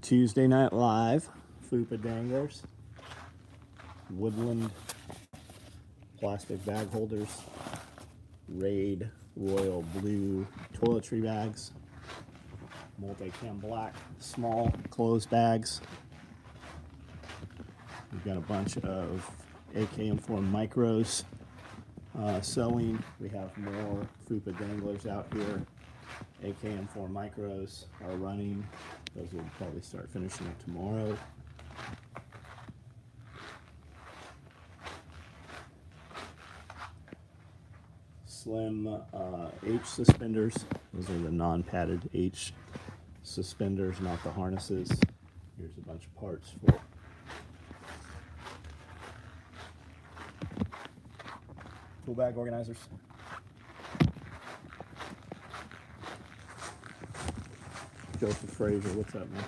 Tuesday Night Live, Fupa Danglers, Woodland plastic bag holders, Raid Royal Blue toiletry bags, Multicam Black small clothes bags. We've got a bunch of AKM4 micros sewing. We have more Fupa Danglers out here. AKM4 micros are running. Those will probably start finishing up tomorrow. Slim H suspenders. Those are the non-padded H suspenders, not the harnesses. Here's a bunch of parts for tool bag organizers. Joseph Frazier, what's up, man?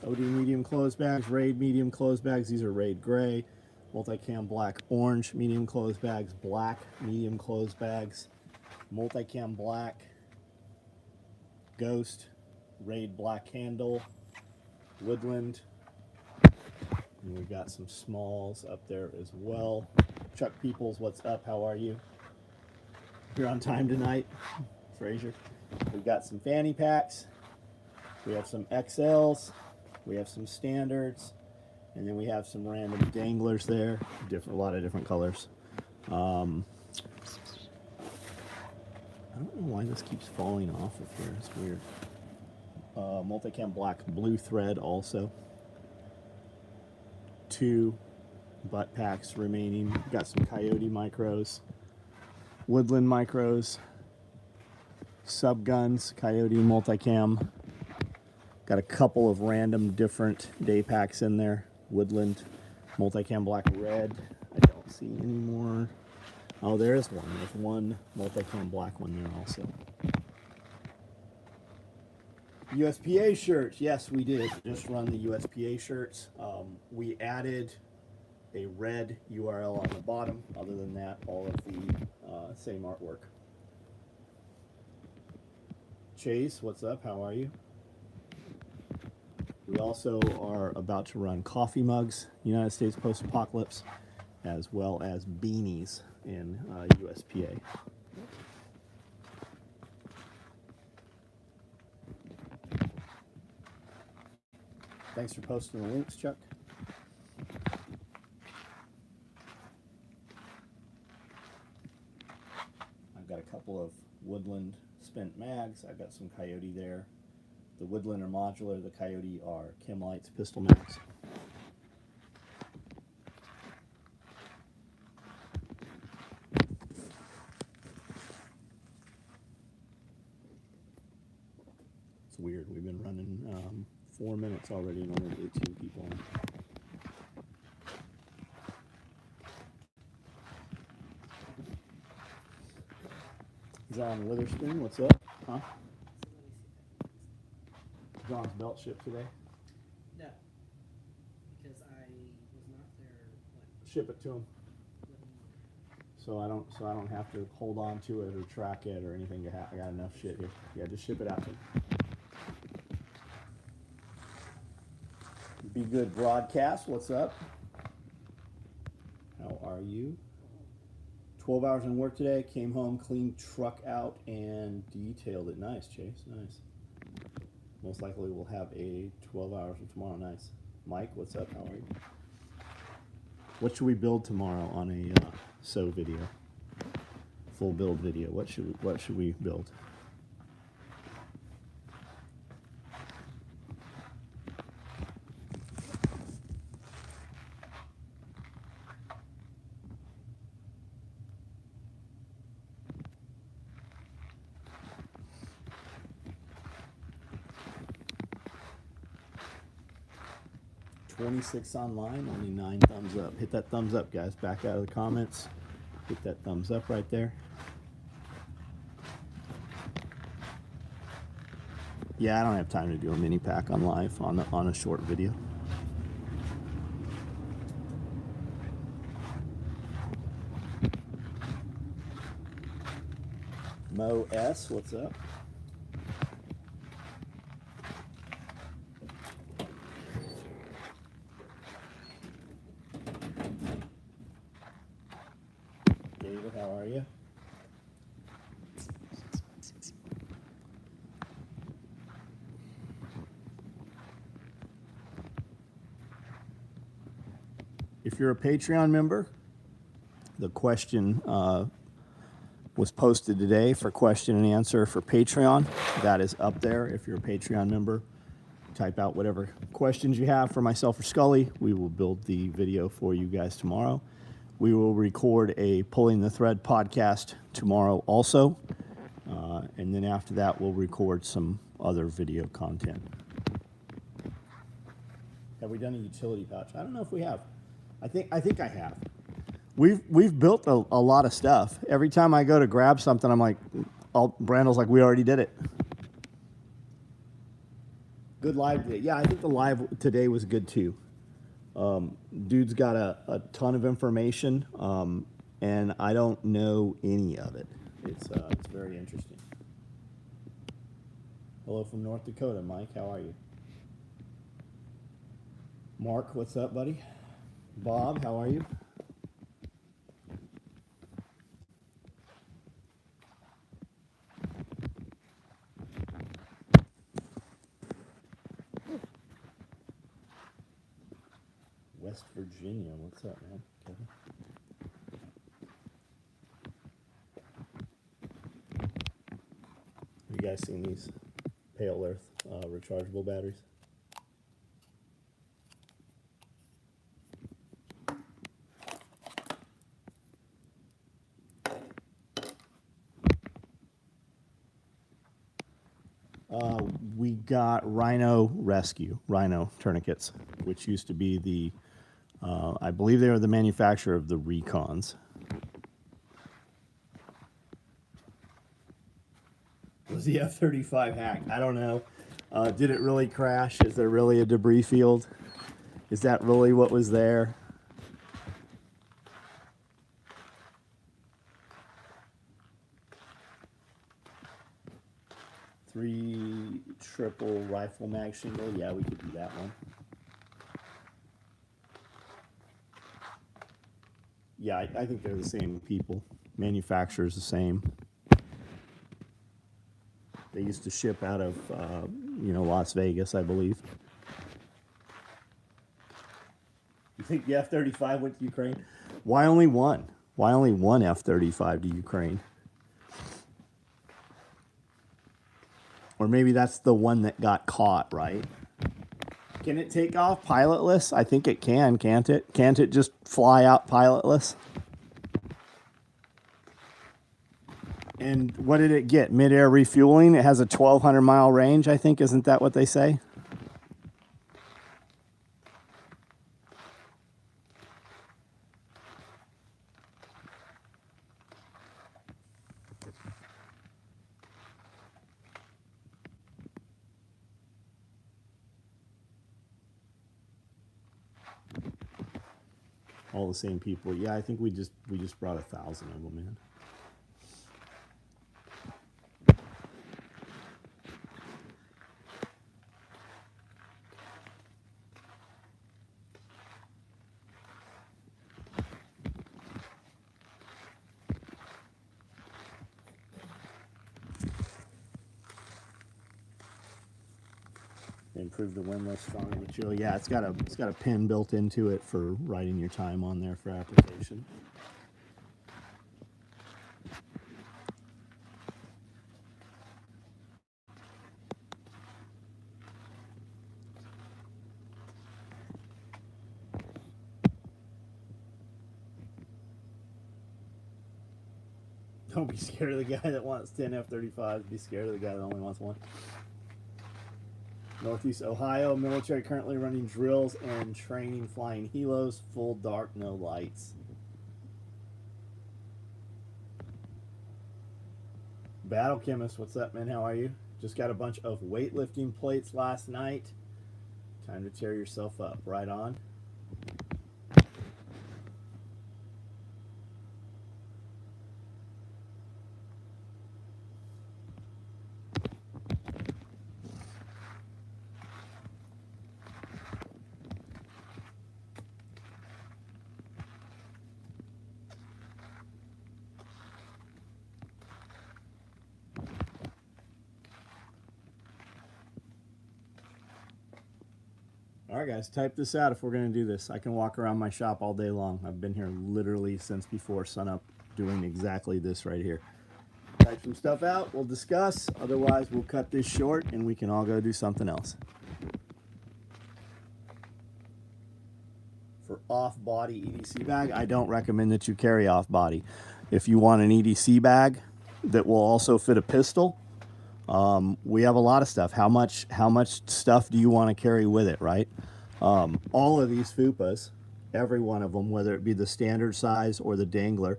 OD medium clothes bags, Raid medium clothes bags. These are Raid gray. Multicam black orange medium clothes bags, black medium clothes bags, Multicam black Ghost, Raid black handle, Woodland. And we got some smalls up there as well. Chuck Peoples, what's up? How are you? You're on time tonight, Frazier. We've got some fanny packs. We have some XLs. We have some standards. And then we have some random danglers there. A lot of different colors. I don't know why this keeps falling off of here. It's weird. Multicam black blue thread also. 2 butt packs remaining. Got some Coyote micros, Woodland micros, sub guns, Coyote multicam. Got a couple of random different day packs in there. Woodland multicam black red. I don't see any more. Oh, there is one. There's one multicam black one there also. USPA shirts. Yes, we did just run the USPA shirts. We added a red URL on the bottom. Other than that, all of the same artwork. Chase, what's up? How are you? We also are about to run coffee mugs, United States Post-Apocalypse, as well as beanies in USPA. Thanks for posting the links, Chuck. I've got a couple of Woodland spent mags. I've got some Coyote there. The Woodland are modular. The Coyote are Chemlights pistol mags. It's weird. We've been running 4 minutes already and only 18 people on. John Witherspoon, what's up? Huh? John's belt shipped today? No, because I was not there. Ship it to him. So I don't have to hold on to it or track it or anything. I got enough shit here. Yeah, just ship it out to him. Be Good Broadcast, what's up? How are you? 12 hours in work today. Came home, cleaned truck out, and detailed it. Nice, Chase. Nice. Most likely we'll have a 12 hours from tomorrow. Nice. Mike, what's up? How are you? What should we build tomorrow on a SOE video? Full build video. What should we build? $26 online, only 9 thumbs up. Hit that thumbs up, guys. Back out of the comments. Hit that thumbs up right there. Yeah, I don't have time to do a mini pack on live on a short video. Mo S, what's up? David, how are you? If you're a Patreon member, the question was posted today for question and answer for Patreon. That is up there. If you're a Patreon member, type out whatever questions you have for myself or Scully. We will build the video for you guys tomorrow. We will record a Pulling the Thread podcast tomorrow also. And then after that, we'll record some other video content. Have we done a utility pouch? I don't know if we have. I think I have. We've built a lot of stuff. Every time I go to grab something, I'm like, Brandle's like, we already did it. Good live today. Yeah, I think the live today was good too. Dude's got a ton of information, and I don't know any of it. It's very interesting. Hello from North Dakota, Mike. How are you? Mark, what's up, buddy? Bob, how are you? West Virginia, what's up, man? Kevin? You guys seen these Pale Earth rechargeable batteries? We got Rhino Rescue, Rhino tourniquets, which used to be the, I believe they were the manufacturer of the Recons. Was the F-35 hacked? I don't know. Did it really crash? Is there really a debris field? Is that really what was there? Three triple rifle mag shingle. Yeah, we could do that one. Yeah, I think they're the same people. Manufacturer's the same. They used to ship out of, Las Vegas, I believe. You think the F-35 went to Ukraine? Why only one? Why only one F-35 to Ukraine? Or maybe that's the one that got caught, right? Can it take off pilotless? I think it can, can't it? Can't it just fly out pilotless? And what did it get? Mid-air refueling? It has a 1,200 mile range, I think. Isn't that what they say? All the same people. Yeah, I think we just brought 1,000 of them in. Improve the windlass, stronger material. Yeah, it's got a pin built into it for writing your time on there for application. Don't be scared of the guy that wants 10 F-35s. Be scared of the guy that only wants one. Northeast Ohio, military currently running drills and training flying helos, full dark, no lights. Battle Chemist, what's up, man? How are you? Just got a bunch of weightlifting plates last night. Time to tear yourself up. Right on. All right, guys, type this out if we're going to do this. I can walk around my shop all day long. I've been here literally since before sunup doing exactly this right here. Type some stuff out. We'll discuss. Otherwise, we'll cut this short and we can all go do something else. For off-body EDC bag, I don't recommend that you carry off-body. If you want an EDC bag that will also fit a pistol, we have a lot of stuff. How much stuff do you want to carry with it, right? All of these FUPAs, every one of them, whether it be the standard size or the dangler,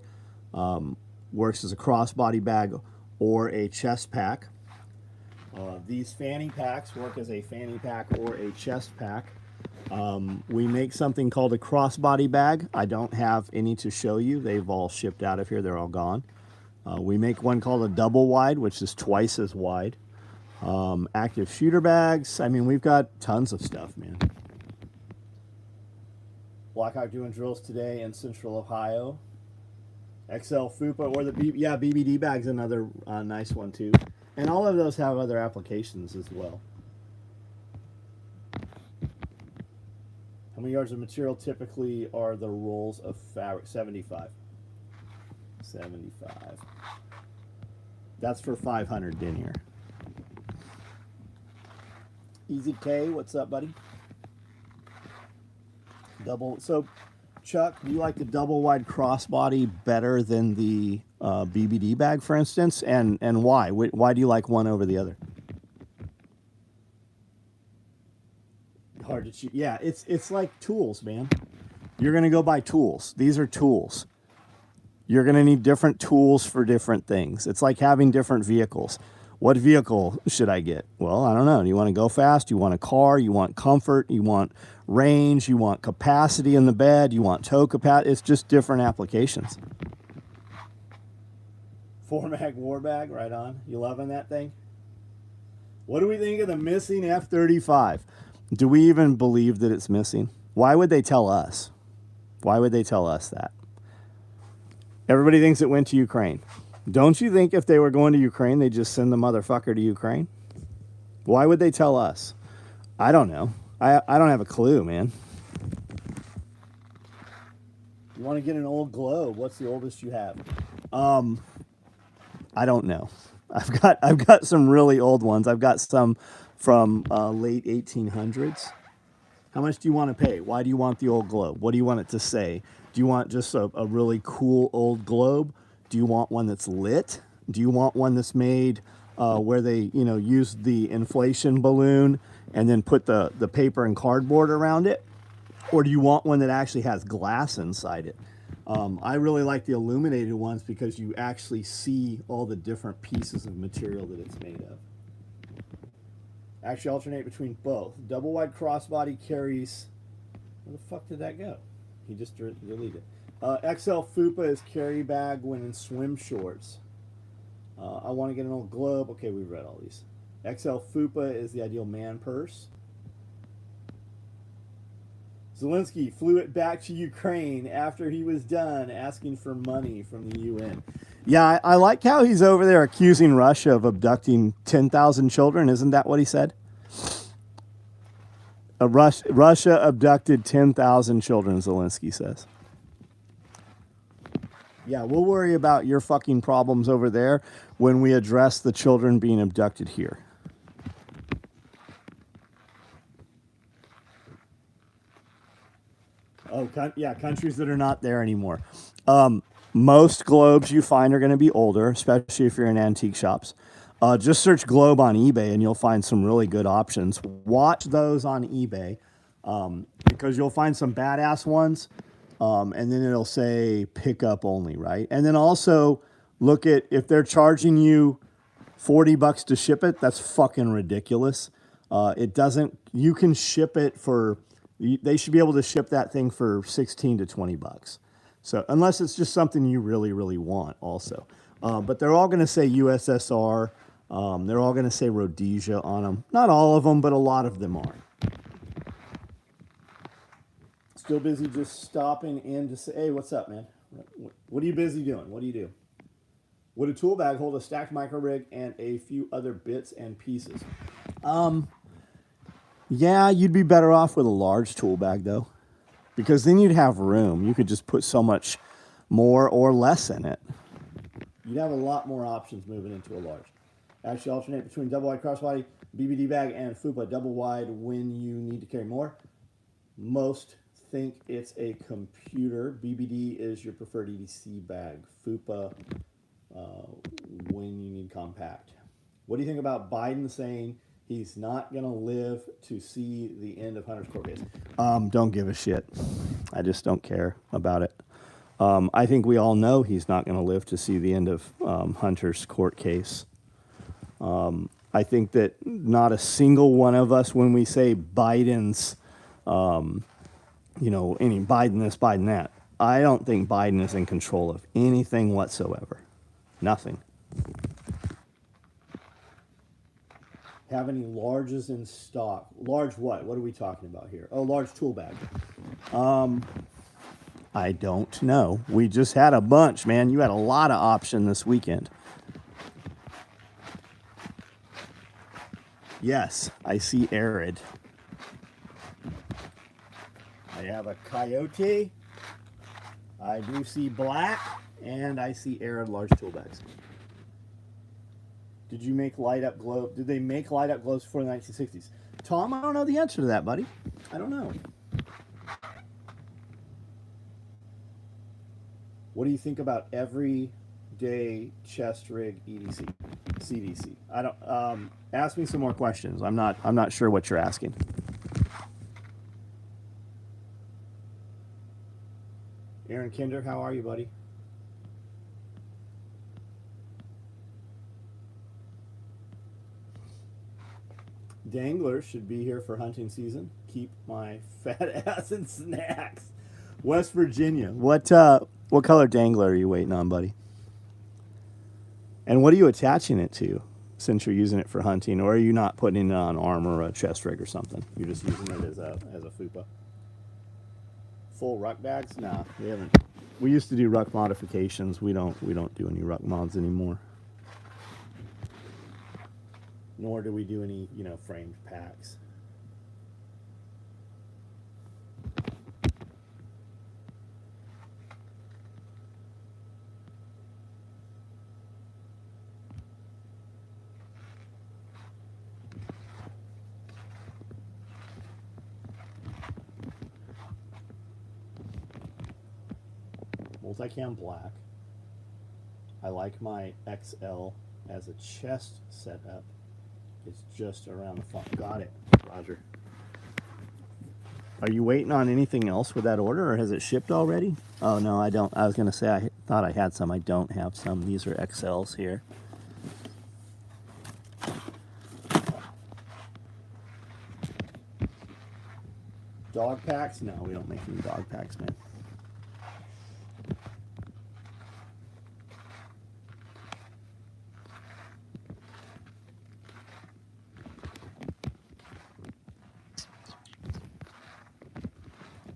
works as a crossbody bag or a chest pack. These fanny packs work as a fanny pack or a chest pack. We make something called a crossbody bag. I don't have any to show you. They've all shipped out of here. They're all gone. We make one called a double wide, which is twice as wide. Active shooter bags. I mean, we've got tons of stuff, man. Blackhawk doing drills today in Central Ohio. XL FUPA or the BBD bag's another nice one too. And all of those have other applications as well. How many yards of material typically are the rolls of fabric? 75. 75. That's for 500 denier. Easy K, what's up, buddy? So, Chuck, do you like the double wide crossbody better than the BBD bag, for instance? And why? Why do you like one over the other? Hard to choose. Yeah, it's like tools, man. You're gonna go buy tools. These are tools. You're gonna need different tools for different things. It's like having different vehicles. What vehicle should I get? Well, I don't know. Do you want to go fast? You want a car? You want comfort? You want range? You want capacity in the bed? You want tow capacity? It's just different applications. 4-mag war bag, right on. You loving that thing? What do we think of the missing F-35? Do we even believe that it's missing? Why would they tell us? Why would they tell us that? Everybody thinks it went to Ukraine. Don't you think if they were going to Ukraine, they'd just send the motherfucker to Ukraine? Why would they tell us? I don't know. I don't have a clue, man. You want to get an old globe? What's the oldest you have? I don't know. I've got some really old ones. I've got some from late 1800s. How much do you want to pay? Why do you want the old globe? What do you want it to say? Do you want just a really cool old globe? Do you want one that's lit? Do you want one that's made where they, use the inflation balloon and then put the paper and cardboard around it? Or do you want one that actually has glass inside it? I really like the illuminated ones because you actually see all the different pieces of material that it's made of. Actually alternate between both. Double wide crossbody carries, where the fuck did that go? He just deleted it. XL FUPA is carry bag when in swim shorts. I want to get an old globe. Okay, we've read all these. XL FUPA is the ideal man purse. Zelensky flew it back to Ukraine after he was done asking for money from the UN. Yeah, I like how he's over there accusing Russia of abducting 10,000 children. Isn't that what he said? Russia abducted 10,000 children, Zelensky says. Yeah, we'll worry about your fucking problems over there when we address the children being abducted here. Oh, yeah, countries that are not there anymore. Most globes you find are going to be older, especially if you're in antique shops. Just search globe on eBay and you'll find some really good options. Watch those on eBay because you'll find some badass ones. And then it'll say pickup only, right? And then also look at if they're charging you $40 to ship it, that's fucking ridiculous. You can ship it for, they should be able to ship that thing for 16 to 20 bucks. So unless it's just something you really, really want also. But they're all going to say USSR. They're all going to say Rhodesia on them. Not all of them, but a lot of them are. Still busy just stopping in to say, hey, what's up, man? What are you busy doing? What do you do? Would a tool bag hold a stacked micro rig and a few other bits and pieces? Yeah, you'd be better off with a large tool bag though, because then you'd have room. You could just put so much more or less in it. You'd have a lot more options moving into a large. Actually alternate between double wide crossbody, BBD bag, and FUPA. Double wide when you need to carry more. Most think it's a computer. BBD is your preferred EDC bag. FUPA when you need compact. What do you think about Biden saying he's not going to live to see the end of Hunter's court case? Don't give a shit. I just don't care about it. I think we all know he's not going to live to see the end of Hunter's court case. I think that not a single one of us, when we say Biden's, any Biden this, Biden that, I don't think Biden is in control of anything whatsoever. Nothing. Have any larges in stock? Large what? What are we talking about here? Oh, large tool bag. I don't know. We just had a bunch, man. You had a lot of option this weekend. Yes, I see arid. I have a coyote. I do see black, and I see arid large tool bags. Did you make light up globe? Did they make light up globes before the 1960s? Tom, I don't know the answer to that, buddy. I don't know. What do you think about everyday chest rig EDC, CDC? I don't. Ask me some more questions. I'm not sure what you're asking. Aaron Kinder, how are you, buddy? Dangler should be here for hunting season. Keep my fat ass in snacks. West Virginia. What color dangler are you waiting on, buddy? And what are you attaching it to, since you're using it for hunting, or are you not putting it on arm or a chest rig or something? You're just using it as a FUPA. Full ruck bags? Nah, we haven't. We used to do ruck modifications. We don't do any ruck mods anymore. Nor do we do any, framed packs. Multicam black. I like my XL as a chest setup. It's just around the front. Got it, Roger. Are you waiting on anything else with that order, or has it shipped already? Oh, no, I don't. I was going to say, I thought I had some. I don't have some. These are XLs here. Dog packs? No, we don't make any dog packs, man.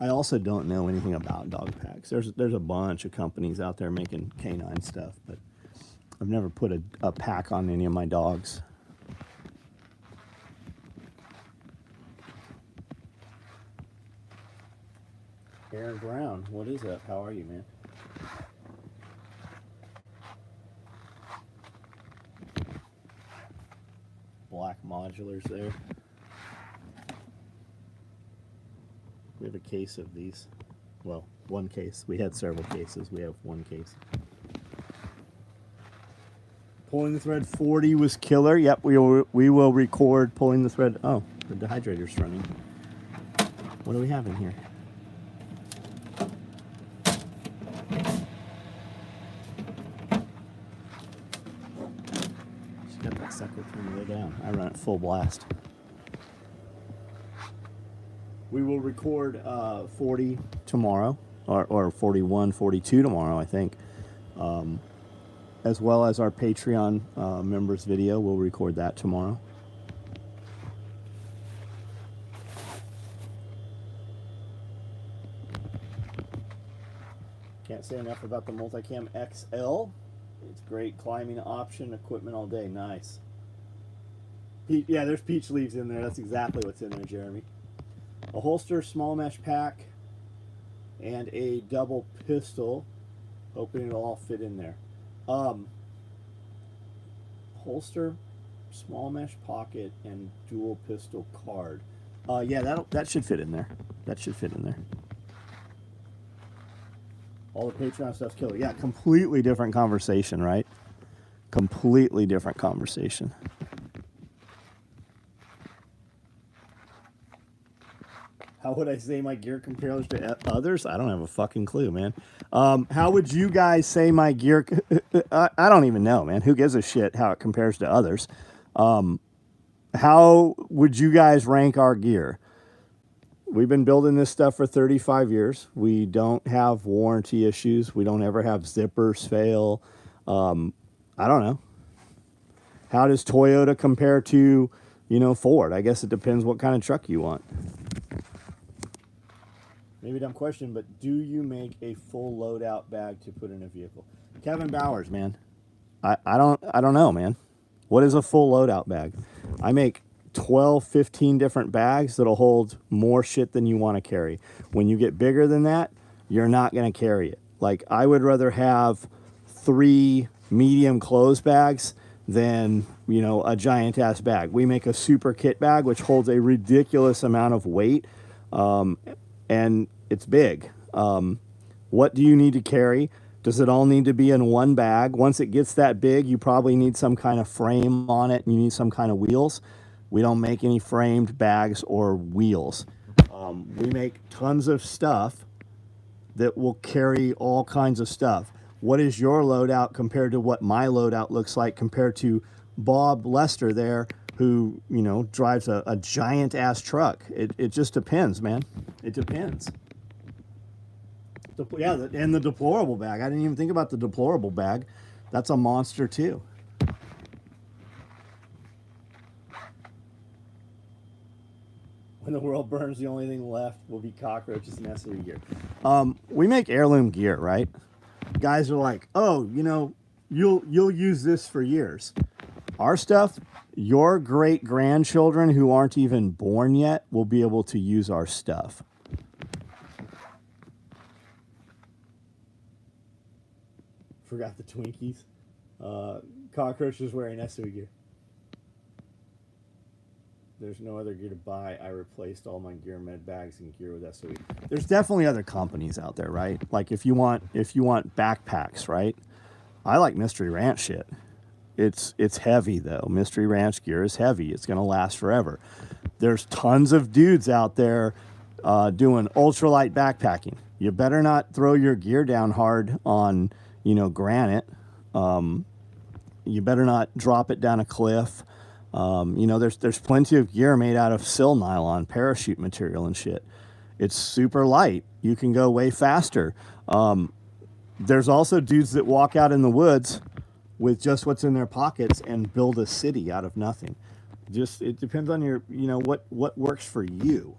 I also don't know anything about dog packs. There's a bunch of companies out there making canine stuff, but I've never put a pack on any of my dogs. Aaron Brown, what is up? How are you, man? Black modulars there. We have a case of these. Well, one case. We had several cases. We have one case. Pulling the thread 40 was killer. Yep, we will record pulling the thread. Oh, the dehydrator's running. What do we have in here? Just got that sucker turned way down. I run it full blast. We will record 40 tomorrow, or 41, 42 tomorrow, I think. As well as our Patreon members video. We'll record that tomorrow. Can't say enough about the Multicam XL. It's great climbing option, equipment all day. Nice. Yeah, there's peach leaves in there. That's exactly what's in there, Jeremy. A holster, small mesh pack, and a double pistol. Hoping it'll all fit in there. Holster, small mesh pocket, and dual pistol card. Yeah, that should fit in there. That should fit in there. All the Patreon stuff's killer. Yeah, completely different conversation, right? Completely different conversation. How would I say my gear compares to others? I don't have a fucking clue, man. How would you guys say my gear? I don't even know, man. Who gives a shit how it compares to others? How would you guys rank our gear? We've been building this stuff for 35 years. We don't have warranty issues. We don't ever have zippers fail. I don't know. How does Toyota compare to, Ford? I guess it depends what kind of truck you want. Maybe a dumb question, but do you make a full loadout bag to put in a vehicle? Kevin Bowers, man. I don't know, man. What is a full loadout bag? I make 12, 15 different bags that'll hold more shit than you want to carry. When you get bigger than that, you're not going to carry it. Like, I would rather have 3 medium clothes bags than, a giant ass bag. We make a super kit bag, which holds a ridiculous amount of weight. And it's big. What do you need to carry? Does it all need to be in one bag? Once it gets that big, you probably need some kind of frame on it, and you need some kind of wheels. We don't make any framed bags or wheels. We make tons of stuff that will carry all kinds of stuff. What is your loadout compared to what my loadout looks like compared to Bob Lester there, who, drives a giant ass truck? It just depends, man. It depends. And the deplorable bag. I didn't even think about the deplorable bag. That's a monster too. When the world burns, the only thing left will be cockroaches and SOE gear. We make heirloom gear, right? Guys are like, oh, you'll use this for years. Our stuff, your great grandchildren who aren't even born yet will be able to use our stuff. Forgot the Twinkies. Cockroaches wearing SOE gear. There's no other gear to buy. I replaced all my gear med bags and gear with SOE. There's definitely other companies out there, right? Like if you want backpacks, right? I like Mystery Ranch shit. It's heavy though. Mystery Ranch gear is heavy. It's gonna last forever. There's tons of dudes out there doing ultralight backpacking. You better not throw your gear down hard on granite. You better not drop it down a cliff. There's plenty of gear made out of sil nylon, parachute material and shit. It's super light. You can go way faster. There's also dudes that walk out in the woods with just what's in their pockets and build a city out of nothing. Just, it depends on your, what works for you.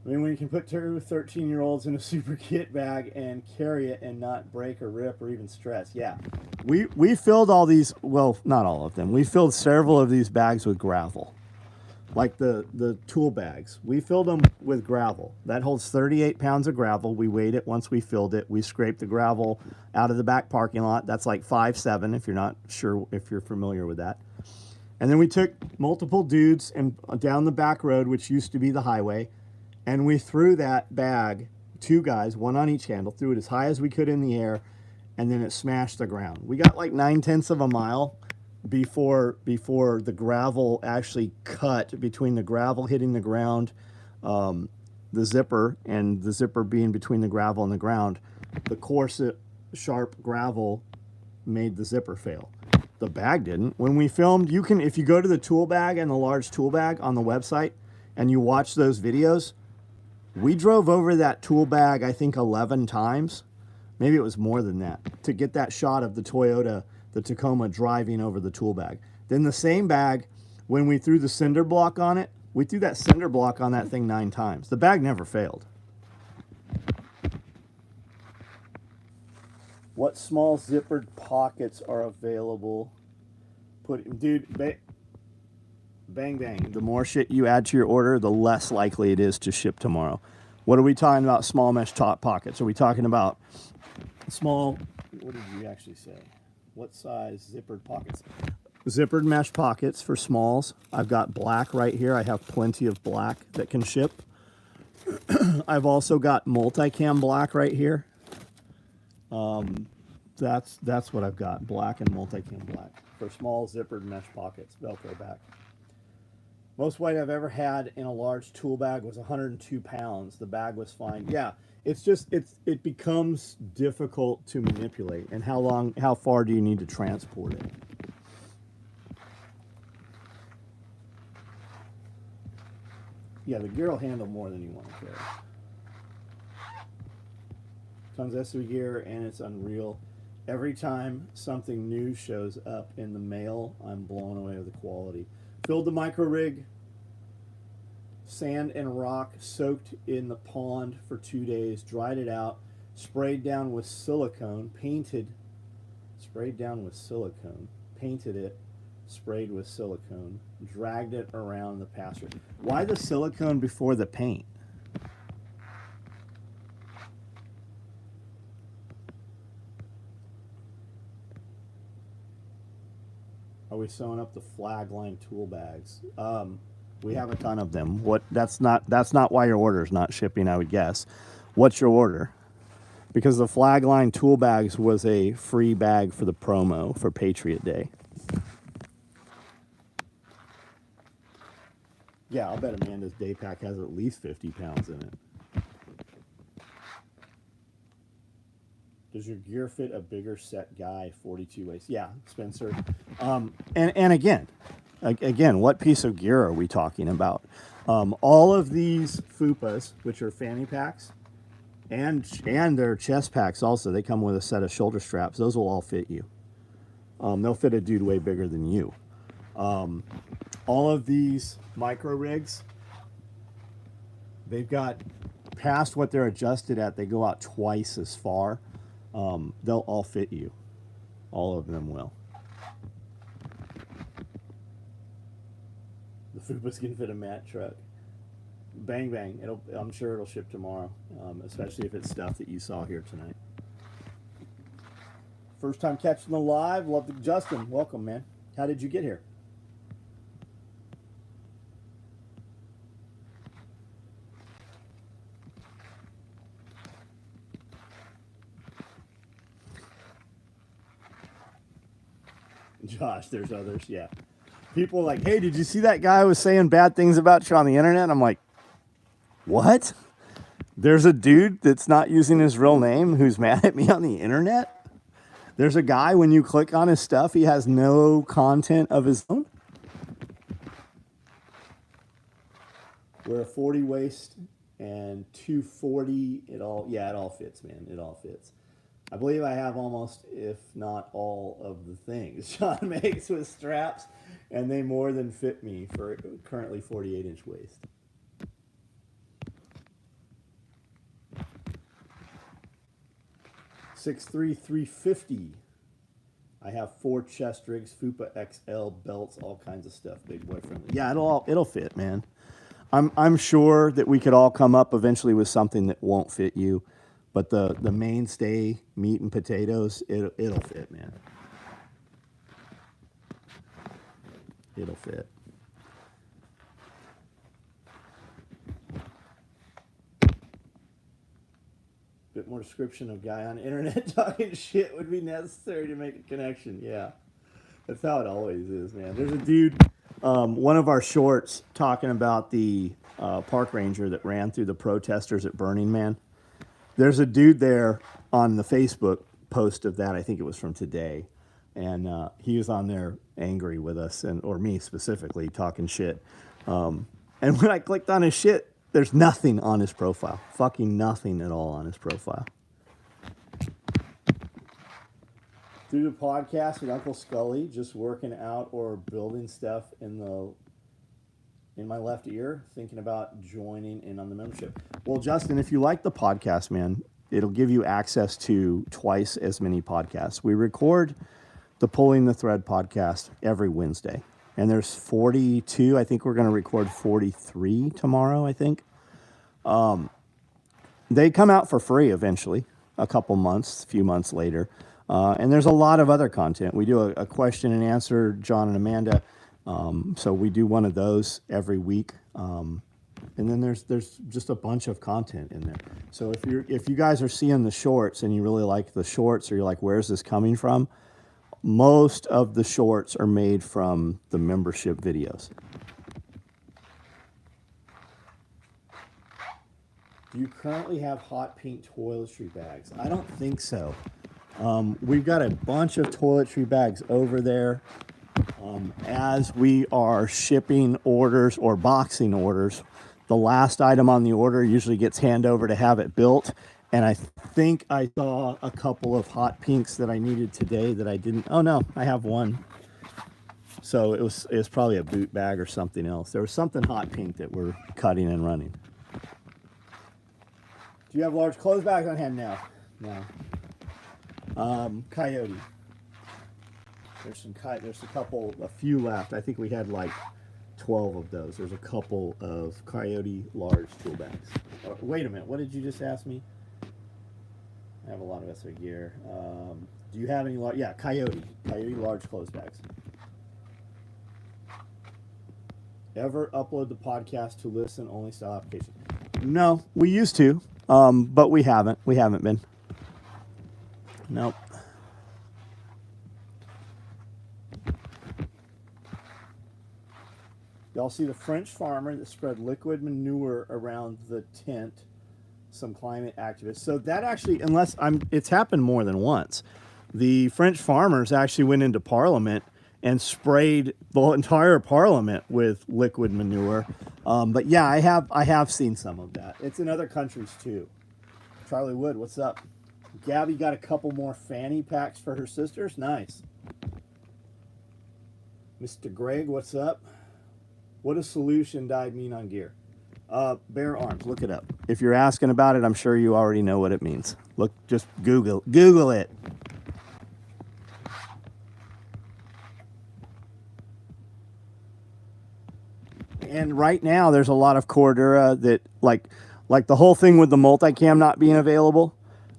I mean, when you can put 2 13-year-olds in a super kit bag and carry it and not break or rip or even stress. Yeah. We filled all these, well, not all of them. We filled several of these bags with gravel. Like the tool bags. We filled them with gravel. That holds 38 pounds of gravel. We weighed it once we filled it. We scraped the gravel out of the back parking lot. That's like 5'7", if you're not sure, if you're familiar with that. And then we took multiple dudes and down the back road, which used to be the highway, and we threw that bag, 2 guys, 1 on each handle, threw it as high as we could in the air, and then it smashed the ground. We got like 9/10 of a mile before the gravel actually cut between the gravel hitting the ground, the zipper, and the zipper being between the gravel and the ground. The coarse, sharp gravel made the zipper fail. The bag didn't. When we filmed, if you go to the tool bag and the large tool bag on the website and you watch those videos, we drove over that tool bag, I think 11 times. Maybe it was more than that, to get that shot of the Toyota, the Tacoma driving over the tool bag. Then the same bag, when we threw the cinder block on it, we threw that cinder block on that thing 9 times. The bag never failed. What small zippered pockets are available? dude, bang, bang. The more shit you add to your order, the less likely it is to ship tomorrow. What are we talking about? Small mesh top pockets. Are we talking about small, what did you actually say? What size zippered pockets? Zippered mesh pockets for smalls. I've got black right here. I have plenty of black that can ship. I've also got multicam black right here. That's what I've got. Black and multicam black for small zippered mesh pockets, Velcro back. Most weight I've ever had in a large tool bag was 102 pounds. The bag was fine. Yeah, it's just it becomes difficult to manipulate. And how far do you need to transport it? Yeah, the gear will handle more than you want to carry. Tons of SOE gear, and it's unreal. Every time something new shows up in the mail, I'm blown away with the quality. Filled the micro rig, sand and rock, soaked in the pond for 2 days, dried it out, sprayed down with silicone, sprayed down with silicone, painted it, sprayed with silicone, dragged it around the pasture. Why the silicone before the paint? Are we sewing up the flag line tool bags? We have a ton of them. That's not why your order is not shipping, I would guess. What's your order? Because the flag line tool bags was a free bag for the promo for Patriot Day. Yeah, I'll bet Amanda's day pack has at least 50 pounds in it. Does your gear fit a bigger set guy, 42 waist? Yeah, Spencer. And again, what piece of gear are we talking about? All of these FUPAs, which are fanny packs, and their chest packs also, they come with a set of shoulder straps. Those will all fit you. They'll fit a dude way bigger than you. All of these micro rigs, they've got past what they're adjusted at, they go out twice as far. They'll all fit you. All of them will. The FUPAs can fit a mat truck. Bang, bang. I'm sure it'll ship tomorrow, especially if it's stuff that you saw here tonight. First time catching the live. Love the Justin. Welcome, man. How did you get here? Josh, there's others, yeah. People are like, hey, did you see that guy was saying bad things about you on the internet? I'm like, what? There's a dude that's not using his real name who's mad at me on the internet? There's a guy, when you click on his stuff, he has no content of his own? We're a 40 waist and 240. It all fits, man. It all fits. I believe I have almost, if not all, of the things Sean makes with straps, and they more than fit me for currently 48-inch waist. $6'3", $350. I have 4 chest rigs, FUPA XL belts, all kinds of stuff, big boy friendly. Yeah, it'll fit, man. I'm sure that we could all come up eventually with something that won't fit you. But the mainstay, meat and potatoes, it'll fit, man. It'll fit. Bit more description of guy on internet talking shit would be necessary to make a connection. Yeah, that's how it always is, man. There's a dude, one of our shorts, talking about the park ranger that ran through the protesters at Burning Man. There's a dude there on the Facebook post of that. I think it was from today. And he was on there angry with us, or me specifically, talking shit. And when I clicked on his shit, there's nothing on his profile. Fucking nothing at all on his profile. Through the podcast with Uncle Scully, just working out or building stuff in my left ear, thinking about joining in on the membership. Well, Justin, if you like the podcast, man, it'll give you access to twice as many podcasts. We record the Pulling the Thread podcast every Wednesday. And there's 42. I think we're going to record 43 tomorrow, I think. They come out for free eventually, a few months later. And there's a lot of other content. We do a question and answer, John and Amanda. So we do one of those every week. And then there's just a bunch of content in there. So if you guys are seeing the shorts and you really like the shorts, or you're like, where's this coming from? Most of the shorts are made from the membership videos. Do you currently have hot pink toiletry bags? I don't think so. We've got a bunch of toiletry bags over there. As we are shipping orders or boxing orders, the last item on the order usually gets handed over to have it built. And I think I saw a couple of hot pinks that I needed today that I didn't. Oh no, I have one. So it was probably a boot bag or something else. There was something hot pink that we're cutting and running. Do you have large clothes bags on hand now? No. Coyote. There's a few left. I think we had like 12 of those. There's a couple of Coyote large tool bags. Wait a minute. What did you just ask me? I have a lot of SOE gear. Do you have any large? Yeah, Coyote large clothes bags. Ever upload the podcast to listen only style application? No, we used to, but we haven't. We haven't been. Nope. Y'all see the French farmer that spread liquid manure around the tent, some climate activists. So that actually, it's happened more than once. The French farmers actually went into Parliament and sprayed the entire Parliament with liquid manure. But yeah, I have seen some of that. It's in other countries too. Charlie Wood, what's up? Gabby got a couple more fanny packs for her sisters. Nice. Mr. Greg, what's up? What does solution dyed mean on gear? Bare arms, look it up. If you're asking about it, I'm sure you already know what it means. Look, just Google it. And right now, there's a lot of Cordura that, like the whole thing with the multicam not being available,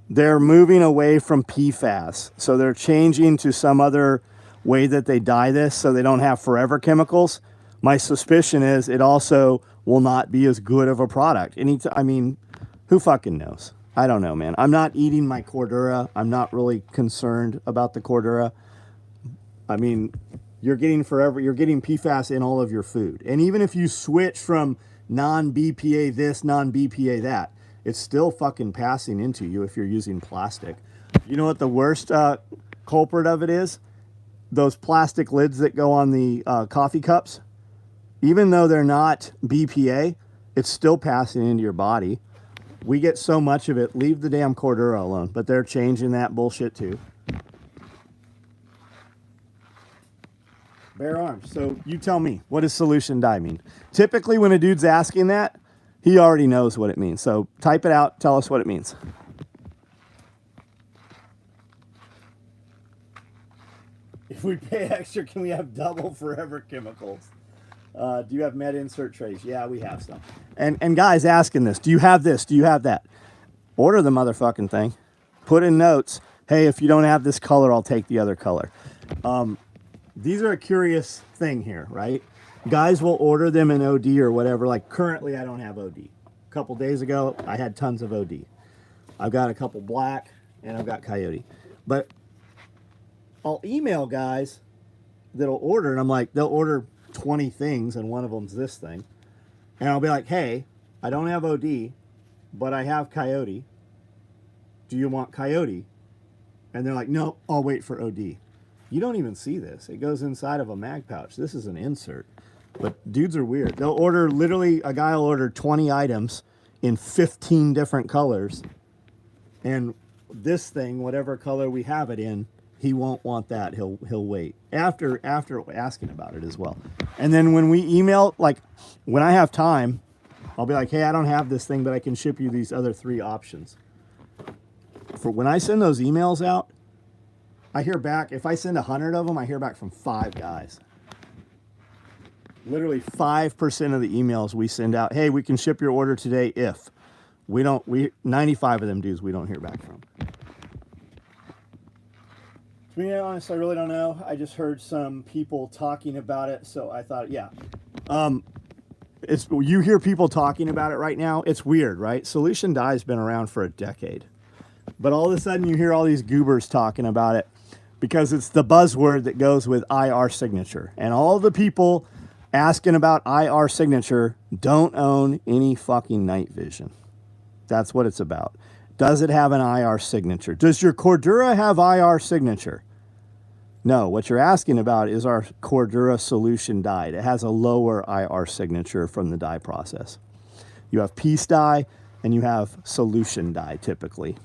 they're moving away from PFAS. So they're changing to some other way that they dye this so they don't have forever chemicals. My suspicion is it also will not be as good of a product. Who fucking knows? I don't know, man. I'm not eating my Cordura. I'm not really concerned about the Cordura. You're getting PFAS in all of your food. And even if you switch from non-BPA this, non-BPA that, it's still fucking passing into you if you're using plastic. You know what the worst culprit of it is? Those plastic lids that go on the coffee cups. Even though they're not BPA, it's still passing into your body. We get so much of it. Leave the damn Cordura alone. But they're changing that bullshit too. Bare arms. So you tell me, what does solution dye mean? Typically when a dude's asking that, he already knows what it means. So type it out. Tell us what it means. If we pay extra, can we have double forever chemicals? Do you have med insert trays? Yeah, we have some. And guys asking this, do you have this? Do you have that? Order the motherfucking thing. Put in notes, hey, if you don't have this color, I'll take the other color. These are a curious thing here, right? Guys will order them in OD or whatever. Like currently, I don't have OD. A couple days ago, I had tons of OD. I've got a couple black, and I've got Coyote. But I'll email guys that'll order, and I'm like, they'll order 20 things, and one of them's this thing. And I'll be like, hey, I don't have OD, but I have Coyote. Do you want Coyote? And they're like, no, I'll wait for OD. You don't even see this. It goes inside of a mag pouch. This is an insert. But dudes are weird. They'll order, literally, a guy will order 20 items in 15 different colors. And this thing, whatever color we have it in, he won't want that. He'll wait. After asking about it as well. And then when we email, like, when I have time, I'll be like, hey, I don't have this thing, but I can ship you these other 3 options. For when I send those emails out, I hear back, if I send 100 of them, I hear back from 5 guys. Literally 5% of the emails we send out, hey, we can ship your order today if. 95 of them dudes we don't hear back from. To be honest, I really don't know. I just heard some people talking about it, so I thought, yeah. You hear people talking about it right now. It's weird, right? Solution Dye's been around for a decade. But all of a sudden you hear all these goobers talking about it because it's the buzzword that goes with IR signature. And all the people asking about IR signature don't own any fucking night vision. That's what it's about. Does it have an IR signature? Does your Cordura have IR signature? No, what you're asking about is our Cordura solution dye. It has a lower IR signature from the dye process. You have piece dye and you have solution dye typically.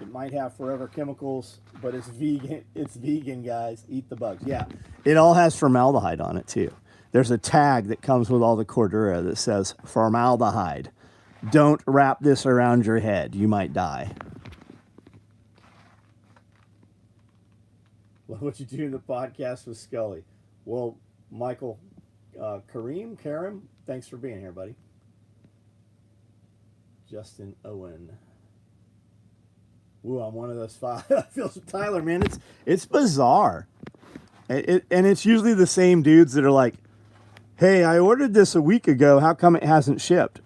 It might have forever chemicals, but it's vegan. It's vegan, guys. Eat the bugs. Yeah, it all has formaldehyde on it too. There's a tag that comes with all the Cordura that says formaldehyde. Don't wrap this around your head. You might die. Love what you do in the podcast with Scully. Well, Michael, Karim, thanks for being here, buddy. Justin Owen. Ooh, I'm one of those 5. I feel Tyler, man, it's bizarre. And it's usually the same dudes that are like, hey, I ordered this a week ago. How come it hasn't shipped?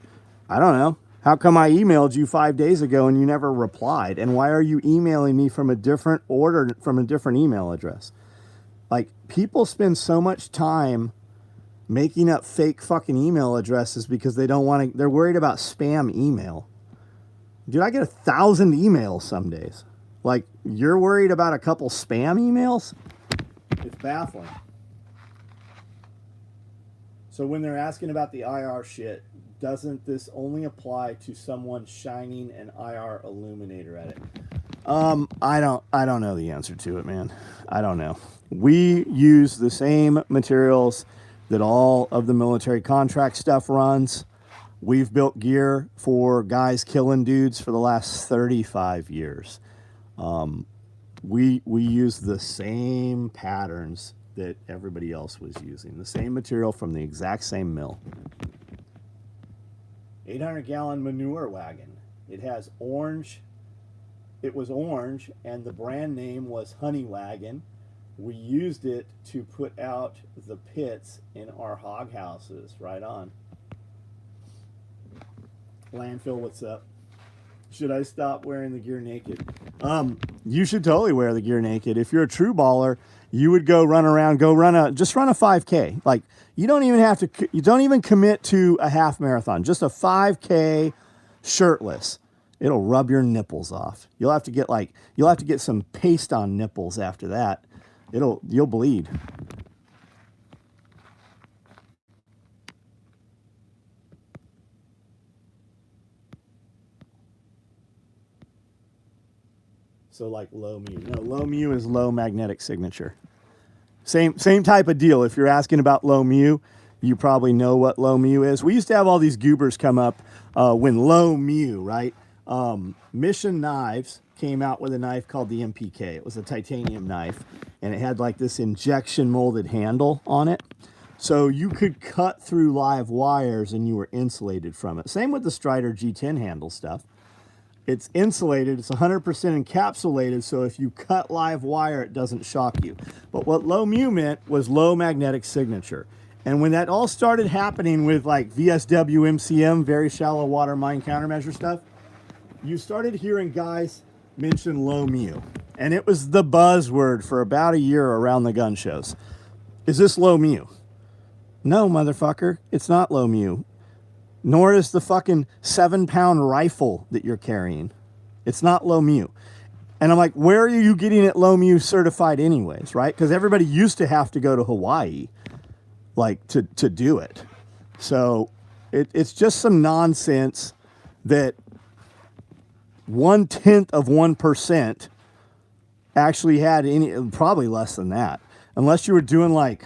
I don't know. How come I emailed you 5 days ago and you never replied? And why are you emailing me from a different order, from a different email address? Like, people spend so much time making up fake fucking email addresses because they don't want to, they're worried about spam email. Dude, I get 1,000 emails some days. Like, you're worried about a couple spam emails? It's baffling. So when they're asking about the IR shit, doesn't this only apply to someone shining an IR illuminator at it? I don't know the answer to it, man. I don't know. We use the same materials that all of the military contract stuff runs. We've built gear for guys killing dudes for the last 35 years. We use the same patterns that everybody else was using. The same material from the exact same mill. 800-gallon manure wagon. It has orange. It was orange, and the brand name was Honey Wagon. We used it to put out the pits in our hog houses. Right on. Landfill, what's up? Should I stop wearing the gear naked? You should totally wear the gear naked. If you're a true baller, you would go run around, just run a 5K. Like, you don't even commit to a half marathon, just a 5K shirtless. It'll rub your nipples off. You'll have to get some paste on nipples after that. You'll bleed. So like low mu. No, low mu is low magnetic signature. Same type of deal. If you're asking about low mu, you probably know what low mu is. We used to have all these goobers come up when low mu, right? Mission Knives came out with a knife called the MPK. It was a titanium knife, and it had like this injection molded handle on it. So you could cut through live wires and you were insulated from it. Same with the Strider G10 handle stuff. It's insulated, it's 100% encapsulated, so if you cut live wire, it doesn't shock you. But what low mu meant was low magnetic signature. And when that all started happening with like VSW, MCM, very shallow water mine countermeasure stuff, you started hearing guys mention low mu. And it was the buzzword for about a year around the gun shows. Is this low mu? No, motherfucker, it's not low mu. Nor is the fucking 7-pound rifle that you're carrying. It's not low mu. And I'm like, where are you getting it low mu certified anyways, right? Because everybody used to have to go to Hawaii, like, to do it. So it's just some nonsense that 0.1% actually had any, probably less than that. Unless you were doing like,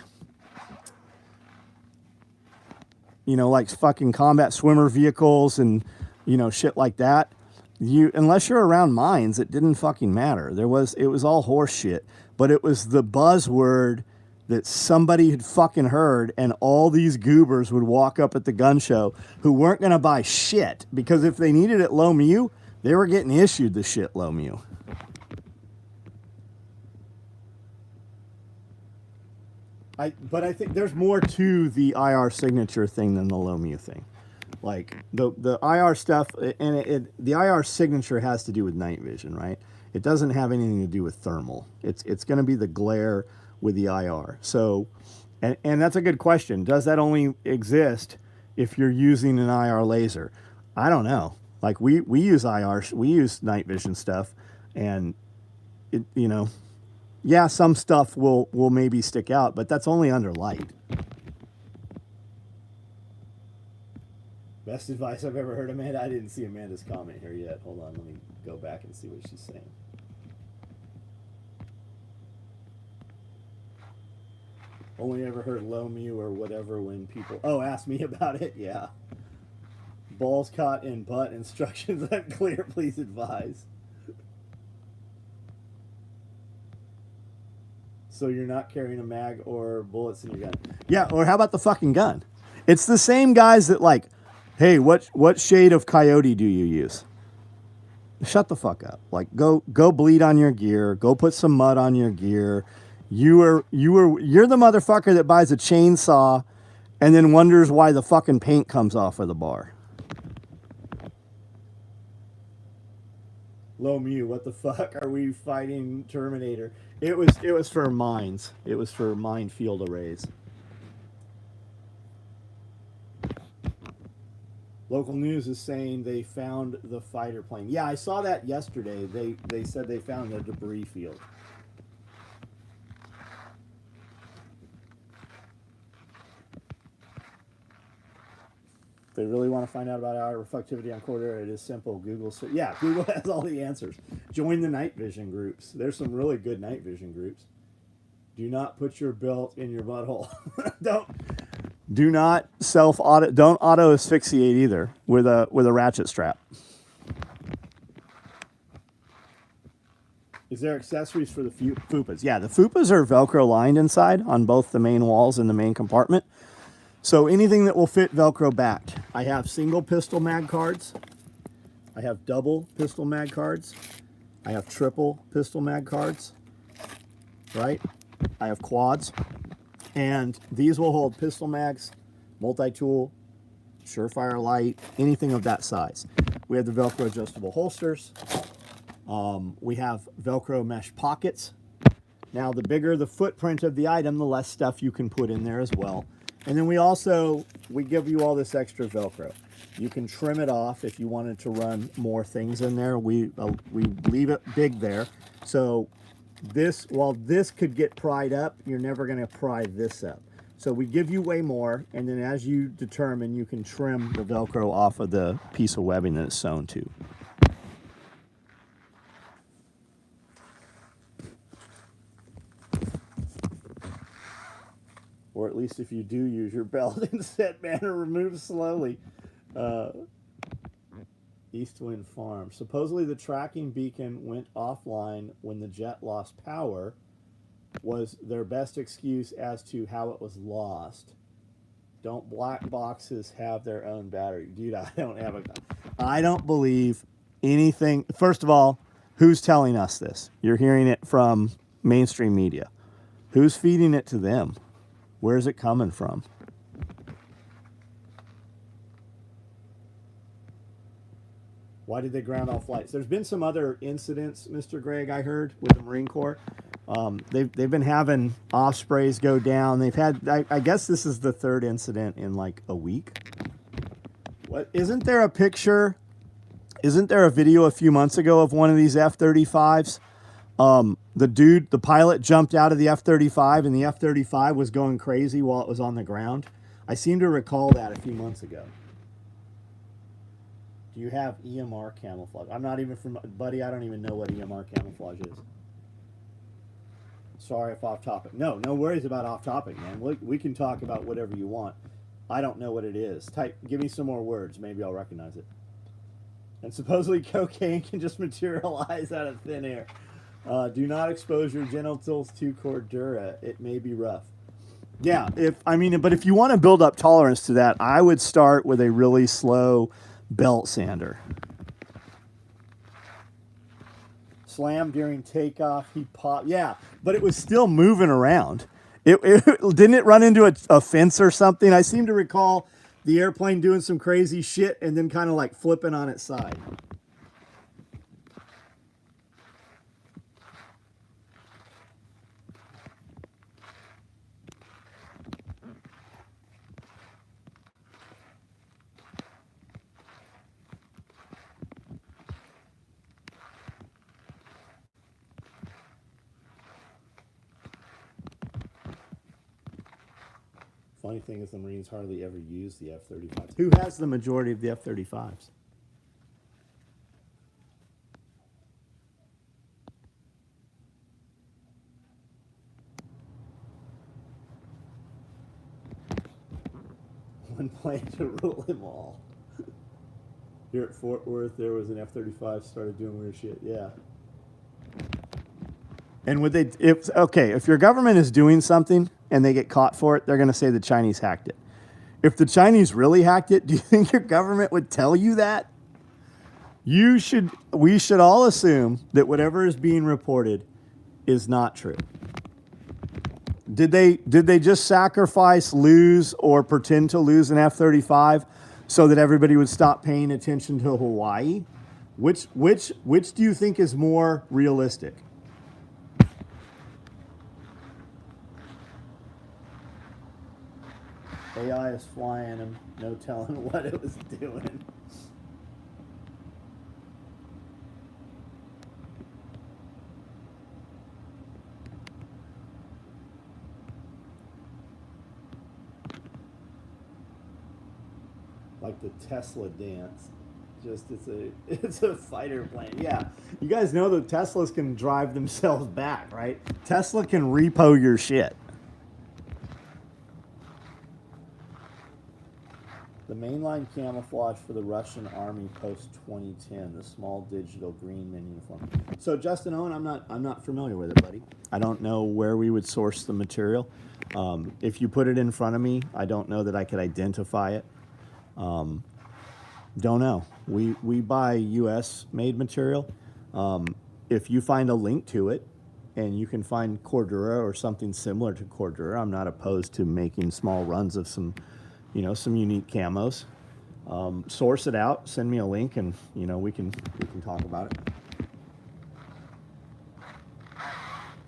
you know, like fucking combat swimmer vehicles and, you know, shit like that. unless you're around mines, it didn't fucking matter. It was all horse shit, but it was the buzzword that somebody had fucking heard, and all these goobers would walk up at the gun show who weren't going to buy shit, because if they needed it low mu, they were getting issued the shit low mu. But I think there's more to the IR signature thing than the low mu thing. Like the IR stuff, and the IR signature has to do with night vision, right? It doesn't have anything to do with thermal. It's going to be the glare with the IR. So, and that's a good question. Does that only exist if you're using an IR laser? I don't know. Like we use IR, we use night vision stuff, and it, you know, yeah, some stuff will maybe stick out, but that's only under light. Best advice I've ever heard, Amanda. I didn't see Amanda's comment here yet. Hold on, let me go back and see what she's saying. Only ever heard low mu or whatever when people... Oh, ask me about it? Yeah. Balls caught in butt, instructions unclear, please advise. So you're not carrying a mag or bullets in your gun. Yeah, or how about the fucking gun? It's the same guys that like, hey, what shade of coyote do you use? Shut the fuck up. Like go bleed on your gear, go put some mud on your gear. You're the motherfucker that buys a chainsaw and then wonders why the fucking paint comes off of the bar. Low mu, what the fuck? Are we fighting Terminator? It was for mines. It was for mine field arrays. Local news is saying they found the fighter plane. Yeah, I saw that yesterday. They said they found a debris field. If they really want to find out about our reflectivity on Cordera, it is simple. Google has all the answers. Join the night vision groups. There's some really good night vision groups. Do not put your belt in your butthole. Do not self-auto. Don't auto asphyxiate either with a ratchet strap. Is there accessories for the FUPAs? Yeah, the FUPAs are Velcro lined inside on both the main walls and the main compartment. So anything that will fit Velcro backed. I have single pistol mag cards. I have double pistol mag cards. I have triple pistol mag cards. Right? I have quads. And these will hold pistol mags, multi-tool, Surefire light, anything of that size. We have the Velcro adjustable holsters. We have Velcro mesh pockets. Now, the bigger the footprint of the item, the less stuff you can put in there as well. And then we give you all this extra Velcro. You can trim it off if you wanted to run more things in there. We leave it big there. So while this could get pried up, you're never going to pry this up. So we give you way more, and then as you determine, you can trim the Velcro off of the piece of webbing that it's sewn to. Or at least if you do use your belt in set manner, remove slowly. Eastwind Farm. Supposedly the tracking beacon went offline when the jet lost power was their best excuse as to how it was lost. Don't black boxes have their own battery? Dude, I don't believe anything. First of all, who's telling us this? You're hearing it from mainstream media. Who's feeding it to them? Where's it coming from? Why did they ground all flights? There's been some other incidents, Mr. Gregg, I heard, with the Marine Corps. They've been having Ospreys go down. They've had, I guess this is the third incident in like a week. What? Isn't there a picture? Isn't there a video a few months ago of one of these F-35s? The pilot jumped out of the F-35 and the F-35 was going crazy while it was on the ground. I seem to recall that a few months ago. Do you have EMR camouflage? I'm not even from, buddy, I don't even know what EMR camouflage is. Sorry if off topic. No worries about off topic, man. We can talk about whatever you want. I don't know what it is. Give me some more words. Maybe I'll recognize it. And supposedly cocaine can just materialize out of thin air. Do not expose your genitals to Cordura. It may be rough. Yeah, but if you want to build up tolerance to that, I would start with a really slow belt sander. Slam during takeoff, he popped. Yeah, but it was still moving around. Didn't it run into a fence or something? I seem to recall the airplane doing some crazy shit and then kind of like flipping on its side. Funny thing is the Marines hardly ever use the F-35s. Who has the majority of the F-35s? One plane to rule them all. Here at Fort Worth, there was an F-35 started doing weird shit. Yeah. And would they? If your government is doing something and they get caught for it, they're going to say the Chinese hacked it. If the Chinese really hacked it, do you think your government would tell you that? We should all assume that whatever is being reported is not true. Did they just sacrifice, lose, or pretend to lose an F-35 so that everybody would stop paying attention to Hawaii? Which do you think is more realistic? AI is flying him, no telling what it was doing. Like the Tesla dance. Just it's a fighter plane. Yeah. You guys know that Teslas can drive themselves back, right? Tesla can repo your shit. The mainline camouflage for the Russian Army post 2010, the small digital green men uniform. So Justin Owen, I'm not familiar with it, buddy. I don't know where we would source the material. If you put it in front of me, I don't know that I could identify it. Don't know. We buy U.S. made material. If you find a link to it, and you can find Cordura or something similar to Cordura, I'm not opposed to making small runs of some unique camos. Source it out, send me a link, and we can talk about it.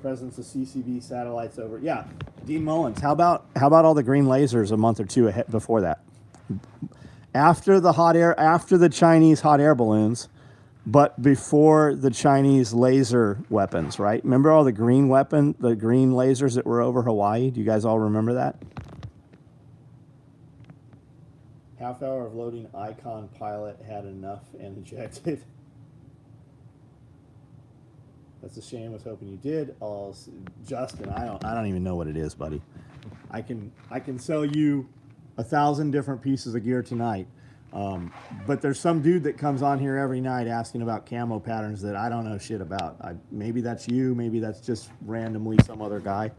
Presence of CCV satellites over. Yeah, Dean Mullins. How about all the green lasers a month or two ahead before that? After the Chinese hot air balloons, but before the Chinese laser weapons, right? Remember all the green lasers that were over Hawaii? Do you guys all remember that? Half hour of loading Icon pilot had enough and ejected. That's a shame. I was hoping you did. Justin, I don't even know what it is, buddy. I can sell you 1,000 different pieces of gear tonight. But there's some dude that comes on here every night asking about camo patterns that I don't know shit about. Maybe that's you. Maybe that's just randomly some other guy.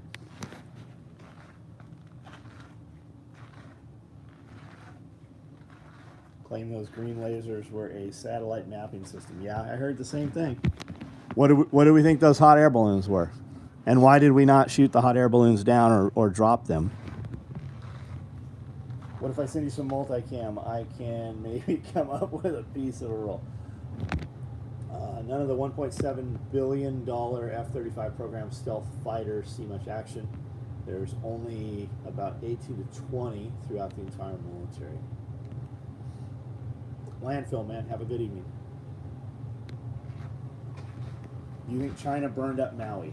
Claim those green lasers were a satellite mapping system. Yeah, I heard the same thing. What do we think those hot air balloons were? And why did we not shoot the hot air balloons down or drop them? What if I send you some multicam? I can maybe come up with a piece of a roll. None of the $1.7 billion F-35 program stealth fighters see much action. There's only about 18 to 20 throughout the entire military. Landfill, man. Have a good evening. You think China burned up Maui?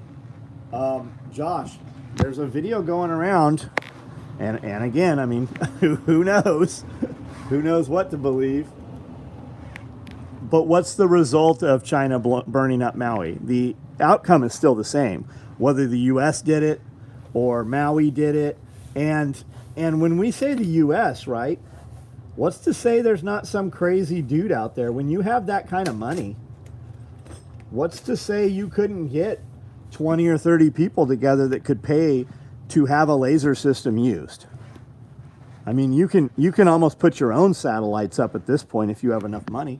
Josh, there's a video going around, and again, I mean, who knows? Who knows what to believe? But what's the result of China burning up Maui? The outcome is still the same, whether the U.S. did it or Maui did it. And when we say the U.S., right? What's to say there's not some crazy dude out there when you have that kind of money? What's to say you couldn't get 20 or 30 people together that could pay to have a laser system used? I mean, you can almost put your own satellites up at this point if you have enough money.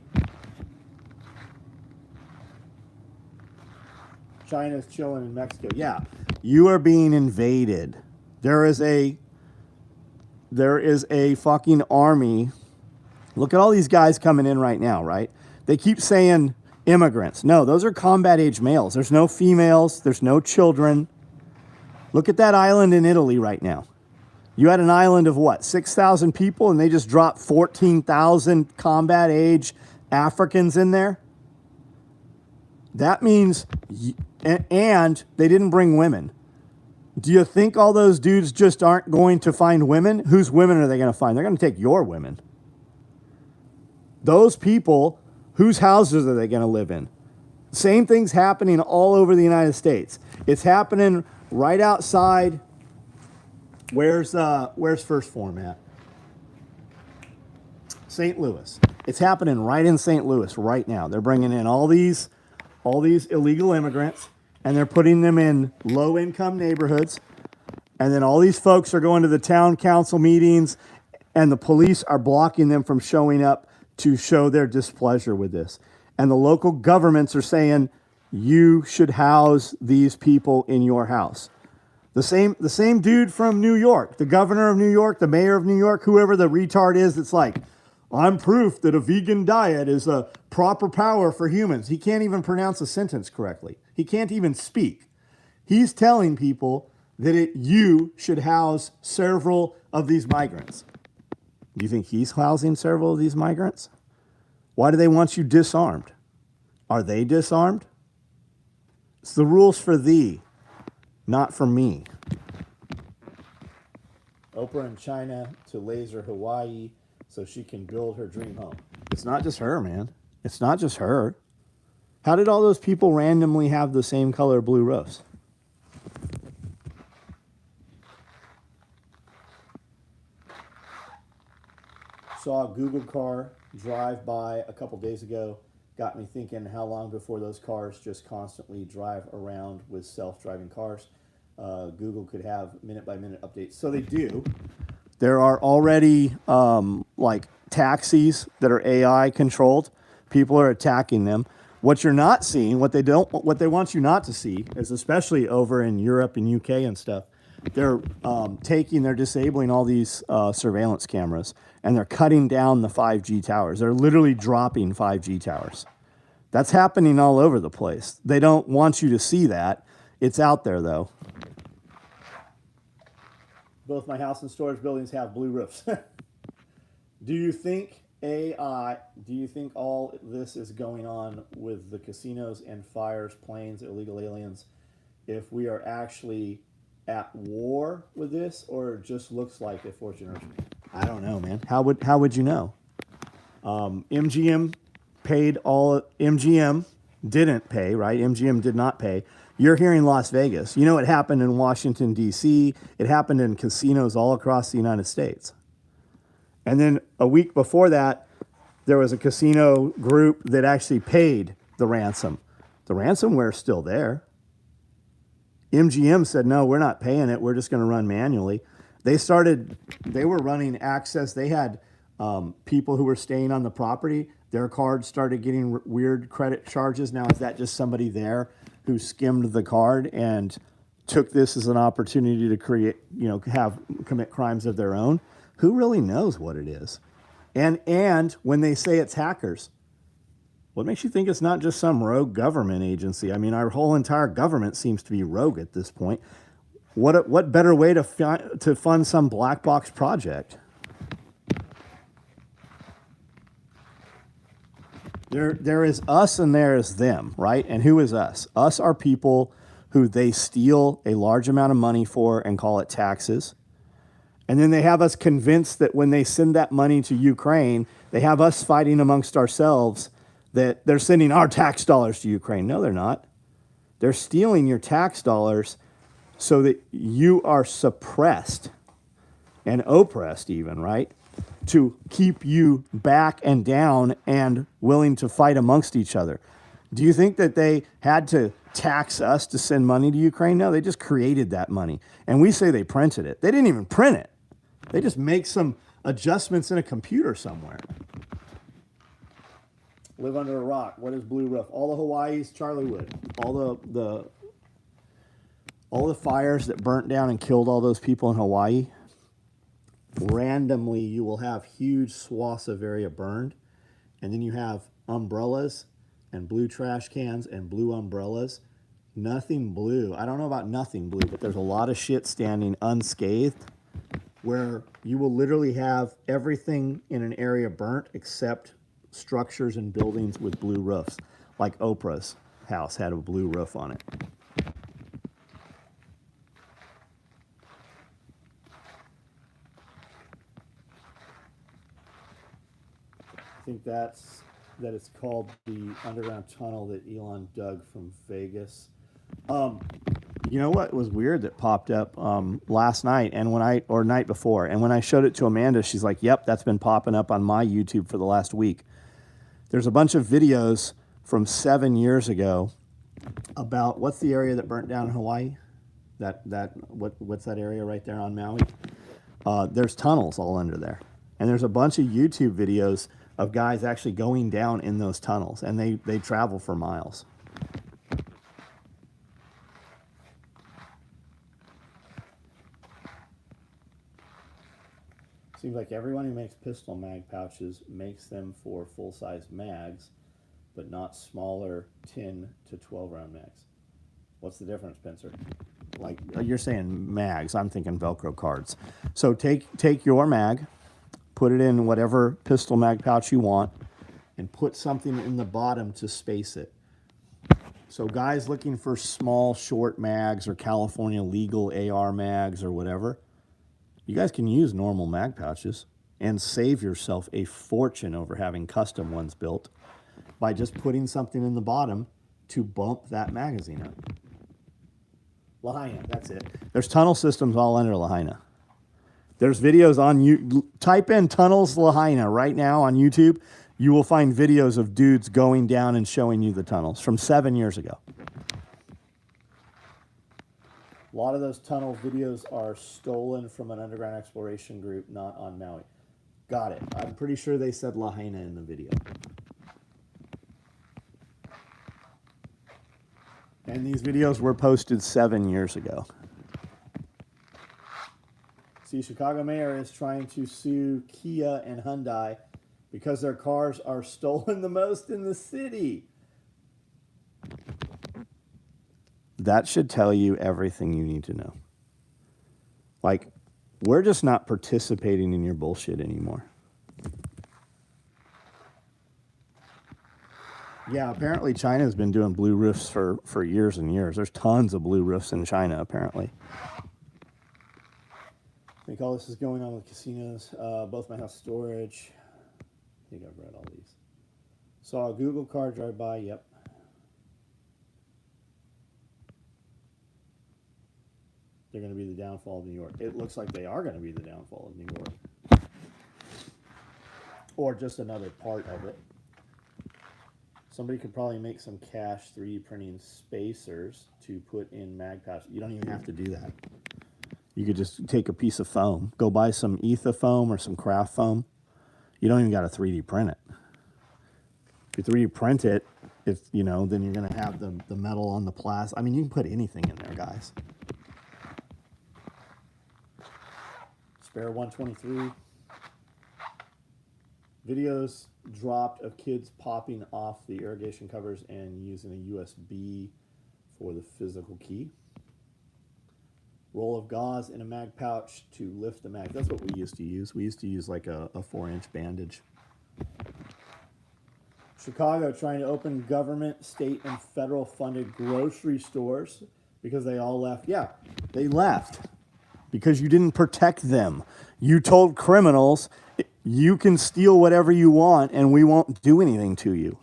China's chilling in Mexico. Yeah, you are being invaded. There is a fucking army. Look at all these guys coming in right now, right? They keep saying immigrants. No, those are combat age males. There's no females. There's no children. Look at that island in Italy right now. You had an island of what, 6,000 people, and they just dropped 14,000 combat age Africans in there? That means, and they didn't bring women. Do you think all those dudes just aren't going to find women? Whose women are they going to find? They're going to take your women. Those people, whose houses are they going to live in? Same thing's happening all over the United States. It's happening right outside. Where's First Form at? St. Louis. It's happening right in St. Louis right now. They're bringing in all these illegal immigrants, and they're putting them in low-income neighborhoods. And then all these folks are going to the town council meetings, and the police are blocking them from showing up to show their displeasure with this. And the local governments are saying, you should house these people in your house. The same dude from New York, the governor of New York, the mayor of New York, whoever the retard is that's like, I'm proof that a vegan diet is a proper power for humans. He can't even pronounce a sentence correctly. He can't even speak. He's telling people that you should house several of these migrants. Do you think he's housing several of these migrants? Why do they want you disarmed? Are they disarmed? It's the rules for thee, not for me. Oprah in China to laser Hawaii so she can build her dream home. It's not just her, man. It's not just her. How did all those people randomly have the same color blue roofs? Saw a Google car drive by a couple days ago. Got me thinking, how long before those cars just constantly drive around with self-driving cars? Google could have minute-by-minute updates. So they do. There are already like taxis that are AI controlled. People are attacking them. What you're not seeing, what they want you not to see, is especially over in Europe and UK and stuff, they're disabling all these surveillance cameras, and they're cutting down the 5G towers. They're literally dropping 5G towers. That's happening all over the place. They don't want you to see that. It's out there, though. Both my house and storage buildings have blue roofs. Do you think all this is going on with the casinos and fires, planes, illegal aliens, if we are actually at war with this, or it just looks like it for generation? I don't know, man. How would you know? MGM paid all. MGM didn't pay, right? MGM did not pay. You're here in Las Vegas. You know it happened in Washington, D.C. It happened in casinos all across the United States. And then a week before that, there was a casino group that actually paid the ransom. The ransomware's still there. MGM said, no, we're not paying it. We're just going to run manually. They were running access. They had people who were staying on the property. Their cards started getting weird credit charges. Now, is that just somebody there who skimmed the card and took this as an opportunity to commit crimes of their own? Who really knows what it is? And when they say it's hackers, what makes you think it's not just some rogue government agency? I mean, our whole entire government seems to be rogue at this point. What better way to fund some black box project? There is us and there is them, right? And who is us? Us are people who they steal a large amount of money for and call it taxes. And then they have us convinced that when they send that money to Ukraine, they have us fighting amongst ourselves that they're sending our tax dollars to Ukraine. No, they're not. They're stealing your tax dollars so that you are suppressed and oppressed even, right? to keep you back and down and willing to fight amongst each other. Do you think that they had to tax us to send money to Ukraine? No, they just created that money. And we say they printed it. They didn't even print it. They just make some adjustments in a computer somewhere. Live under a rock. What is Blue Roof? All the Hawaii's Charliewood. All the fires that burnt down and killed all those people in Hawaii. Randomly, you will have huge swaths of area burned, and then you have umbrellas and blue trash cans and blue umbrellas. Nothing blue. I don't know about nothing blue, but there's a lot of shit standing unscathed, where you will literally have everything in an area burnt except structures and buildings with blue roofs, like Oprah's house had a blue roof on it. I think that it's called the underground tunnel that Elon dug from Vegas. You know what was weird that popped up last night or night before, and when I showed it to Amanda, she's like, "Yep, that's been popping up on my YouTube for the last week." There's a bunch of videos from 7 years ago about what's the area that burnt down in Hawaii? What's that area right there on Maui? There's tunnels all under there, and there's a bunch of YouTube videos of guys actually going down in those tunnels, and they travel for miles. Seems like everyone who makes pistol mag pouches makes them for full-size mags, but not smaller 10 to 12 round mags. What's the difference, Spencer? Like, you're saying mags, I'm thinking Velcro cards. So take your mag, put it in whatever pistol mag pouch you want, and put something in the bottom to space it. So guys looking for small, short mags or California legal AR mags or whatever, you guys can use normal mag pouches and save yourself a fortune over having custom ones built by just putting something in the bottom to bump that magazine up. Lahaina, that's it. There's tunnel systems all under Lahaina. There's videos on you. Type in tunnels Lahaina right now on YouTube. You will find videos of dudes going down and showing you the tunnels from 7 years ago. A lot of those tunnel videos are stolen from an underground exploration group, not on Maui. Got it. I'm pretty sure they said Lahaina in the video. And these videos were posted 7 years ago. See, Chicago mayor is trying to sue Kia and Hyundai because their cars are stolen the most in the city. That should tell you everything you need to know. Like, we're just not participating in your bullshit anymore. Yeah, apparently China's been doing blue roofs for years and years. There's tons of blue roofs in China, apparently. I think all this is going on with casinos. Both my house storage. I think I've read all these. Saw a Google car drive by. Yep. They're going to be the downfall of New York. It looks like they are going to be the downfall of New York. Or just another part of it. Somebody could probably make some cash 3D printing spacers to put in mag pouches. You don't even have to do that. You could just take a piece of foam. Go buy some Etha foam or some craft foam. You don't even got to 3D print it. If you 3D print it, then you're going to have the metal on the plastic. I mean, you can put anything in there, guys. Spare 123. Videos dropped of kids popping off the irrigation covers and using a USB for the physical key. Roll of gauze in a mag pouch to lift the mag. That's what we used to use. We used to use like a 4-inch bandage. Chicago trying to open government, state, and federal funded grocery stores because they all left. Yeah, they left because you didn't protect them. You told criminals, you can steal whatever you want and we won't do anything to you.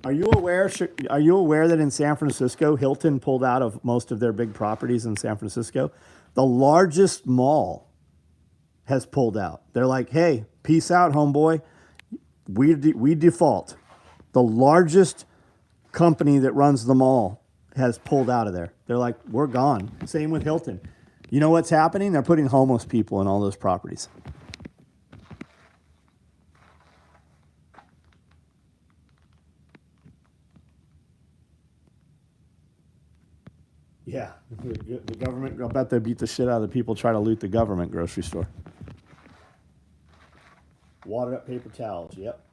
Are you aware that in San Francisco, Hilton pulled out of most of their big properties in San Francisco? The largest mall has pulled out. They're like, hey, peace out, homeboy. We default. The largest company that runs the mall has pulled out of there. They're like, we're gone. Same with Hilton. You know what's happening? They're putting homeless people in all those properties. Yeah, the government, I bet they beat the shit out of the people trying to loot the government grocery store. Watered up paper towels, yep.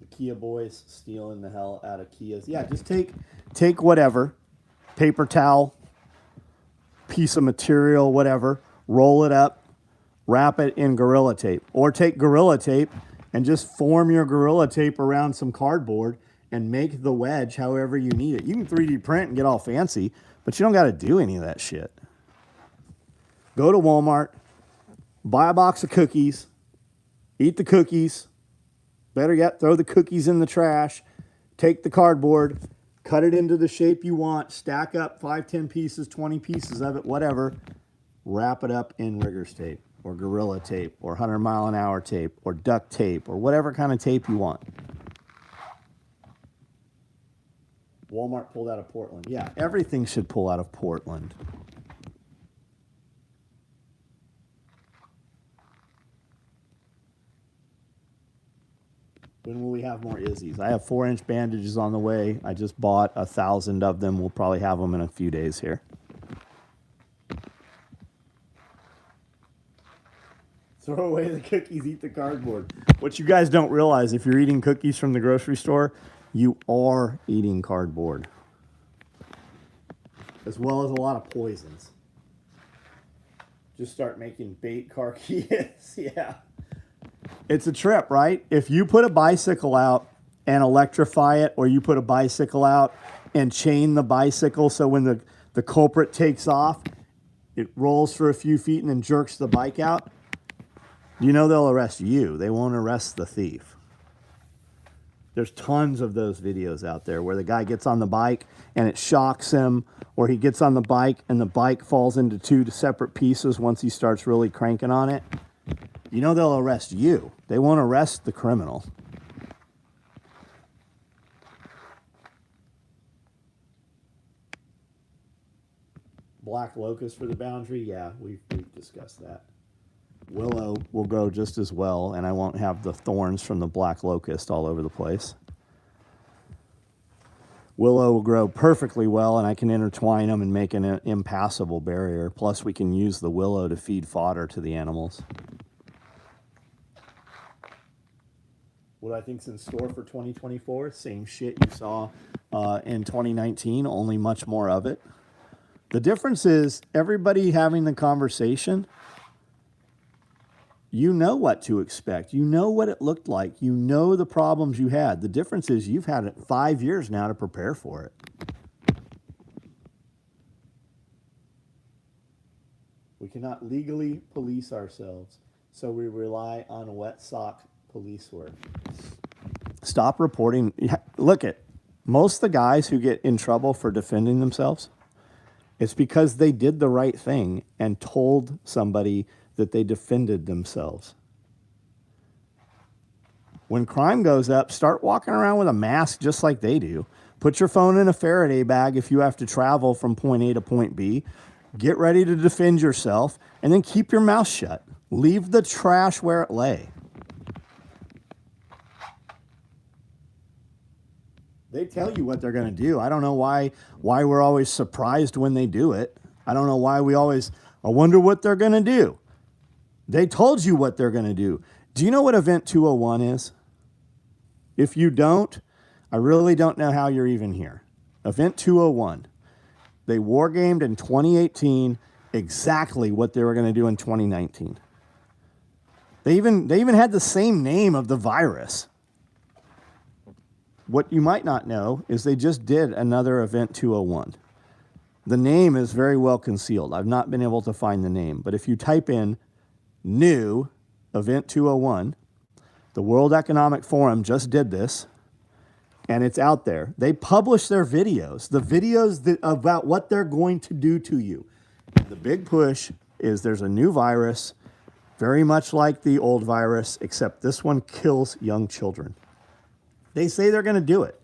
The Kia boys stealing the hell out of Kias. Yeah, just take whatever, paper towel, piece of material, whatever, roll it up, wrap it in Gorilla Tape. Or take Gorilla Tape and just form your Gorilla Tape around some cardboard and make the wedge however you need it. You can 3D print and get all fancy, but you don't got to do any of that shit. Go to Walmart, buy a box of cookies, eat the cookies. Better yet, throw the cookies in the trash, take the cardboard, cut it into the shape you want, stack up 5, 10 pieces, 20 pieces of it, whatever. Wrap it up in Rigger's tape or Gorilla Tape or 100 mile an hour tape or duct tape or whatever kind of tape you want. Walmart pulled out of Portland. Yeah, everything should pull out of Portland. When will we have more Izzies? I have 4-inch bandages on the way. I just bought 1,000 of them. We'll probably have them in a few days here. Throw away the cookies, eat the cardboard. What you guys don't realize, if you're eating cookies from the grocery store, you are eating cardboard. As well as a lot of poisons. Just start making bait car keys. Yeah. It's a trip, right? If you put a bicycle out and electrify it, or you put a bicycle out and chain the bicycle so when the culprit takes off, it rolls for a few feet and then jerks the bike out, you know they'll arrest you. They won't arrest the thief. There's tons of those videos out there where the guy gets on the bike and it shocks him, or he gets on the bike and the bike falls into 2 separate pieces once he starts really cranking on it. You know they'll arrest you. They won't arrest the criminal. Black locust for the boundary? Yeah, we've discussed that. Willow will grow just as well, and I won't have the thorns from the black locust all over the place. Willow will grow perfectly well, and I can intertwine them and make an impassable barrier. Plus, we can use the willow to feed fodder to the animals. What I think's in store for 2024, same shit you saw in 2019, only much more of it. The difference is everybody having the conversation, you know what to expect. You know what it looked like. You know the problems you had. The difference is you've had it 5 years now to prepare for it. We cannot legally police ourselves, so we rely on wet sock police work. Stop reporting. Look at most of the guys who get in trouble for defending themselves, it's because they did the right thing and told somebody that they defended themselves. When crime goes up, start walking around with a mask just like they do. Put your phone in a Faraday bag if you have to travel from point A to point B. Get ready to defend yourself, and then keep your mouth shut. Leave the trash where it lay. They tell you what they're going to do. I don't know why we're always surprised when they do it. I don't know why we always, I wonder what they're going to do. They told you what they're going to do. Do you know what Event 201 is? If you don't, I really don't know how you're even here. Event 201. They wargamed in 2018 exactly what they were going to do in 2019. They even had the same name of the virus. What you might not know is they just did another Event 201. The name is very well concealed. I've not been able to find the name, but if you type in new Event 201, the World Economic Forum just did this, and it's out there. They publish their videos, about what they're going to do to you. The big push is there's a new virus, very much like the old virus, except this one kills young children. They say they're going to do it.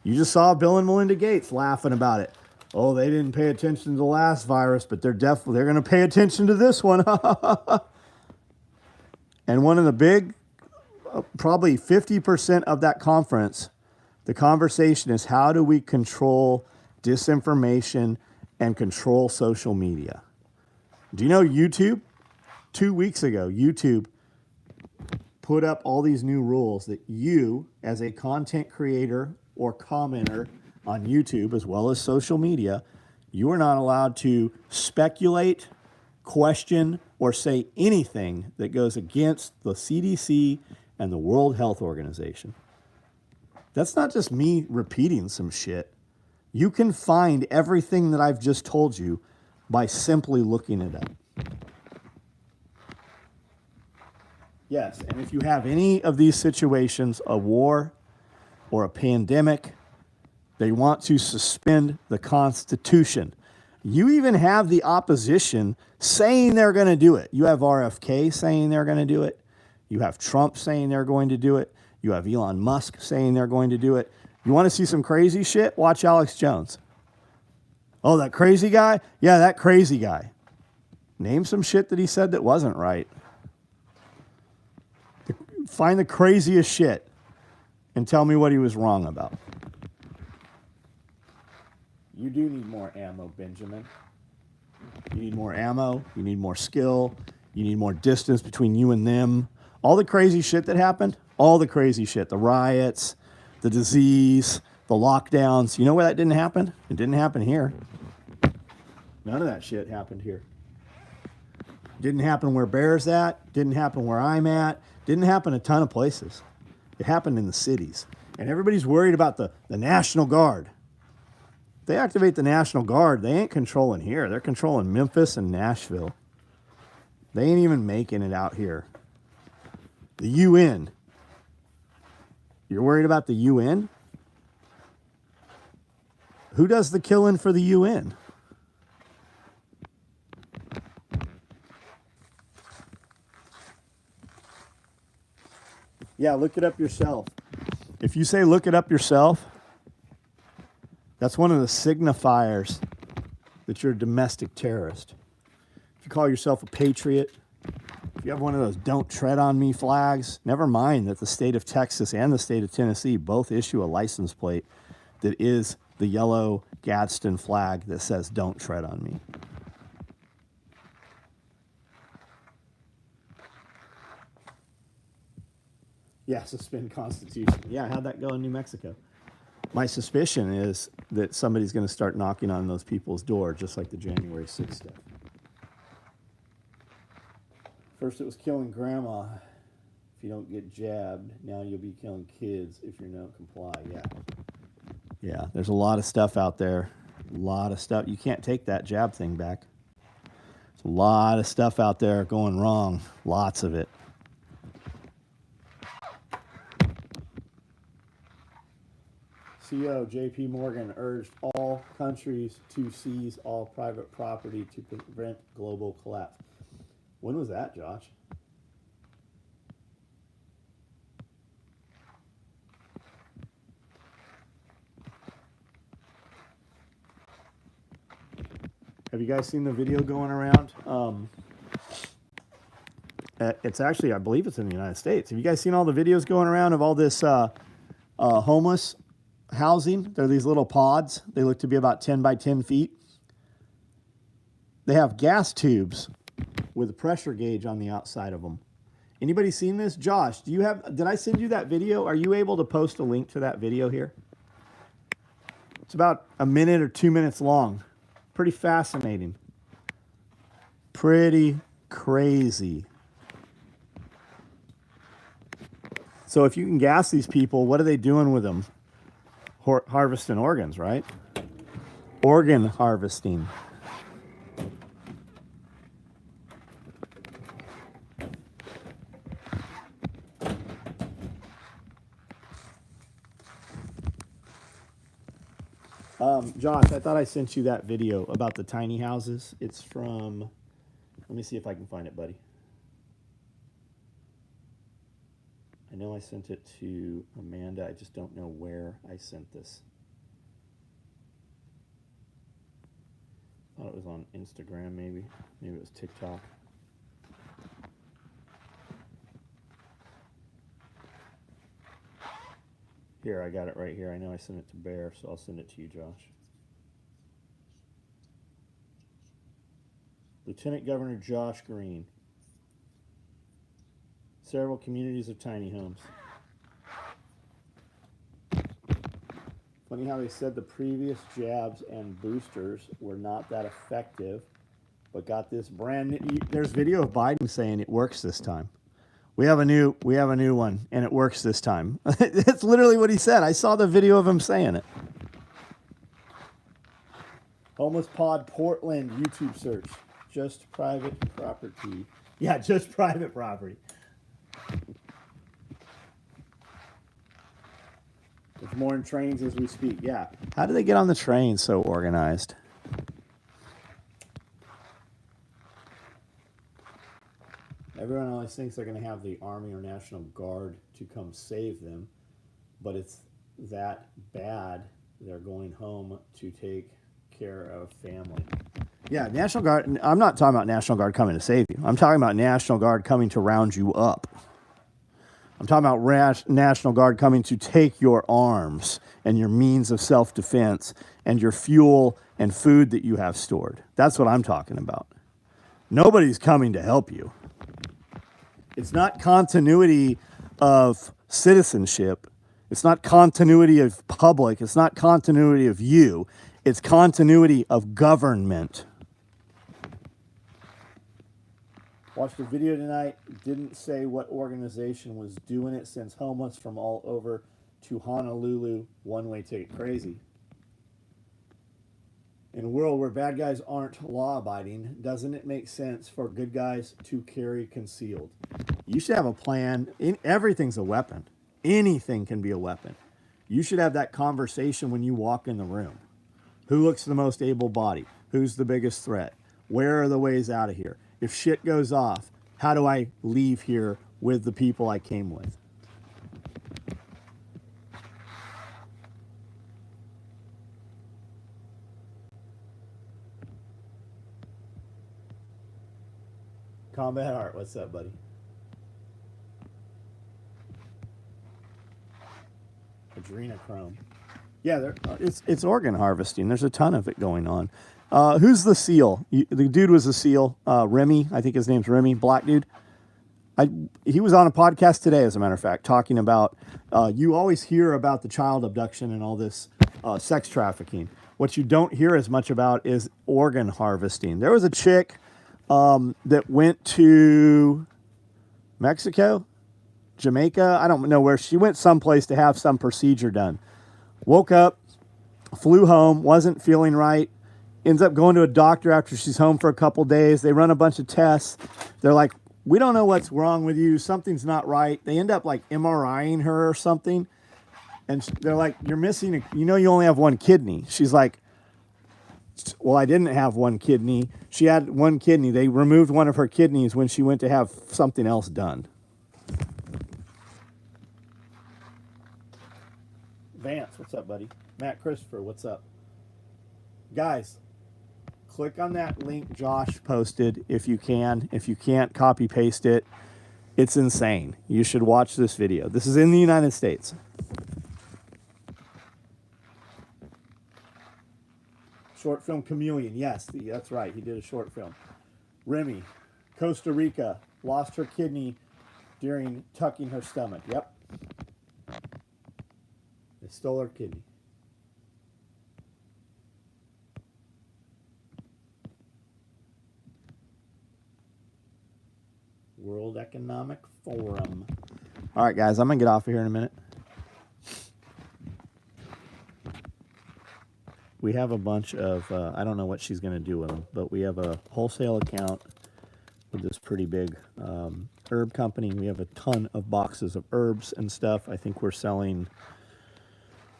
You just saw Bill and Melinda Gates laughing about it. Oh, they didn't pay attention to the last virus, but they're going to pay attention to this one. And one of the big, probably 50% of that conference, the conversation is how do we control disinformation and control social media? Do you know YouTube? 2 weeks ago, YouTube put up all these new rules that you, as a content creator or commenter on YouTube, as well as social media, you are not allowed to speculate, question, or say anything that goes against the CDC and the World Health Organization. That's not just me repeating some shit. You can find everything that I've just told you by simply looking it up. Yes, and if you have any of these situations, a war or a pandemic, they want to suspend the Constitution. You even have the opposition saying they're going to do it. You have RFK saying they're going to do it. You have Trump saying they're going to do it. You have Elon Musk saying they're going to do it. You want to see some crazy shit? Watch Alex Jones. Oh, that crazy guy? Yeah, that crazy guy. Name some shit that he said that wasn't right. Find the craziest shit and tell me what he was wrong about. You do need more ammo, Benjamin. You need more ammo. You need more skill. You need more distance between you and them. All the crazy shit that happened, all the crazy shit, the riots, the disease, the lockdowns. You know where that didn't happen? It didn't happen here. None of that shit happened here. Didn't happen where Bear's at. Didn't happen where I'm at. Didn't happen a ton of places. It happened in the cities. And everybody's worried about the National Guard. If they activate the National Guard, they ain't controlling here. They're controlling Memphis and Nashville. They ain't even making it out here. The UN. You're worried about the UN? Who does the killing for the UN? Yeah, look it up yourself. If you say look it up yourself, that's one of the signifiers that you're a domestic terrorist. If you call yourself a patriot, if you have one of those don't tread on me flags, never mind that the state of Texas and the state of Tennessee both issue a license plate that is the yellow Gadsden flag that says don't tread on me. Yeah, suspend Constitution. Yeah, how'd that go in New Mexico? My suspicion is that somebody's going to start knocking on those people's door, just like the January 6th stuff. First it was killing grandma if you don't get jabbed. Now you'll be killing kids if you don't comply. Yeah, there's a lot of stuff out there. A lot of stuff. You can't take that jab thing back. There's a lot of stuff out there going wrong. Lots of it. CEO J.P. Morgan urged all countries to seize all private property to prevent global collapse. When was that, Josh? Have you guys seen the video going around? It's actually, I believe it's in the United States. Have you guys seen all the videos going around of all this homeless housing? They're these little pods. They look to be about 10 by 10 feet. They have gas tubes with a pressure gauge on the outside of them. Anybody seen this? Josh, did I send you that video? Are you able to post a link to that video here? It's about a minute or 2 minutes long. Pretty fascinating. Pretty crazy. So if you can gas these people, what are they doing with them? Harvesting organs, right? Organ harvesting. Josh, I thought I sent you that video about the tiny houses. It's from Let me see if I can find it, buddy. I know I sent it to Amanda. I just don't know where I sent this. Thought it was on Instagram, maybe. Maybe it was TikTok. Here, I got it right here. I know I sent it to Bear, so I'll send it to you, Josh. Lieutenant Governor Josh Green. Several communities of tiny homes. Funny how they said the previous jabs and boosters were not that effective, but got this brand new. There's video of Biden saying it works this time. We have a new one, and it works this time. That's literally what he said. I saw the video of him saying it. Homeless Pod Portland YouTube search. Just private property. Yeah, just private property. There's more in trains as we speak. Yeah. How do they get on the train so organized? Everyone always thinks they're going to have the Army or National Guard to come save them, but it's that bad they're going home to take care of family. Yeah, National Guard, I'm not talking about National Guard coming to save you. I'm talking about National Guard coming to round you up. I'm talking about National Guard coming to take your arms and your means of self-defense and your fuel and food that you have stored. That's what I'm talking about. Nobody's coming to help you. It's not continuity of citizenship. It's not continuity of public. It's not continuity of you. It's continuity of government. Watched a video tonight. Didn't say what organization was doing it. Sends homeless from all over to Honolulu. One-way ticket. Crazy. In a world where bad guys aren't law-abiding, doesn't it make sense for good guys to carry concealed? You should have a plan. Everything's a weapon. Anything can be a weapon. You should have that conversation when you walk in the room. Who looks the most able-bodied? Who's the biggest threat? Where are the ways out of here? If shit goes off, how do I leave here with the people I came with? Combat Art, what's up, buddy? Adrenochrome. Yeah, it's organ harvesting. There's a ton of it going on. Who's the SEAL? The dude was a SEAL. Remy, I think his name's Remy, black dude. He was on a podcast today, as a matter of fact, talking about, you always hear about the child abduction and all this sex trafficking. What you don't hear as much about is organ harvesting. There was a chick that went to Mexico, Jamaica. I don't know where. She went someplace to have some procedure done. Woke up, flew home, wasn't feeling right. Ends up going to a doctor after she's home for a couple days. They run a bunch of tests. They're like, we don't know what's wrong with you. Something's not right. They end up like MRIing her or something. And they're like, you're missing, you only have one kidney. She's like, well, I didn't have one kidney. She had one kidney. They removed one of her kidneys when she went to have something else done. Vance, what's up, buddy? Matt Christopher, what's up? Guys, click on that link Josh posted if you can. If you can't, copy paste it. It's insane. You should watch this video. This is in the United States. Short film Chameleon. Yes, that's right. He did a short film. Remy, Costa Rica, lost her kidney during tucking her stomach. Yep. They stole her kidney. World Economic Forum. All right, guys, I'm going to get off of here in a minute. We have a bunch of, I don't know what she's going to do with them, but we have a wholesale account with this pretty big herb company. We have a ton of boxes of herbs and stuff. I think we're selling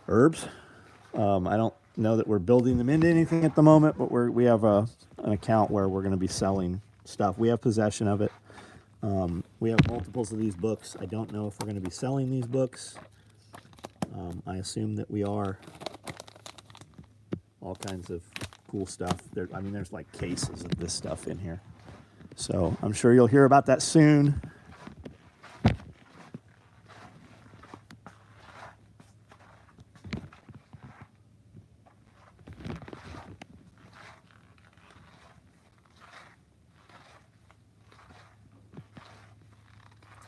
herbs. I don't know that we're building them into anything at the moment, but we have an account where we're going to be selling stuff. We have possession of it. We have multiples of these books. I don't know if we're going to be selling these books. I assume that we are. All kinds of cool stuff. I mean, there's like cases of this stuff in here. So I'm sure you'll hear about that soon.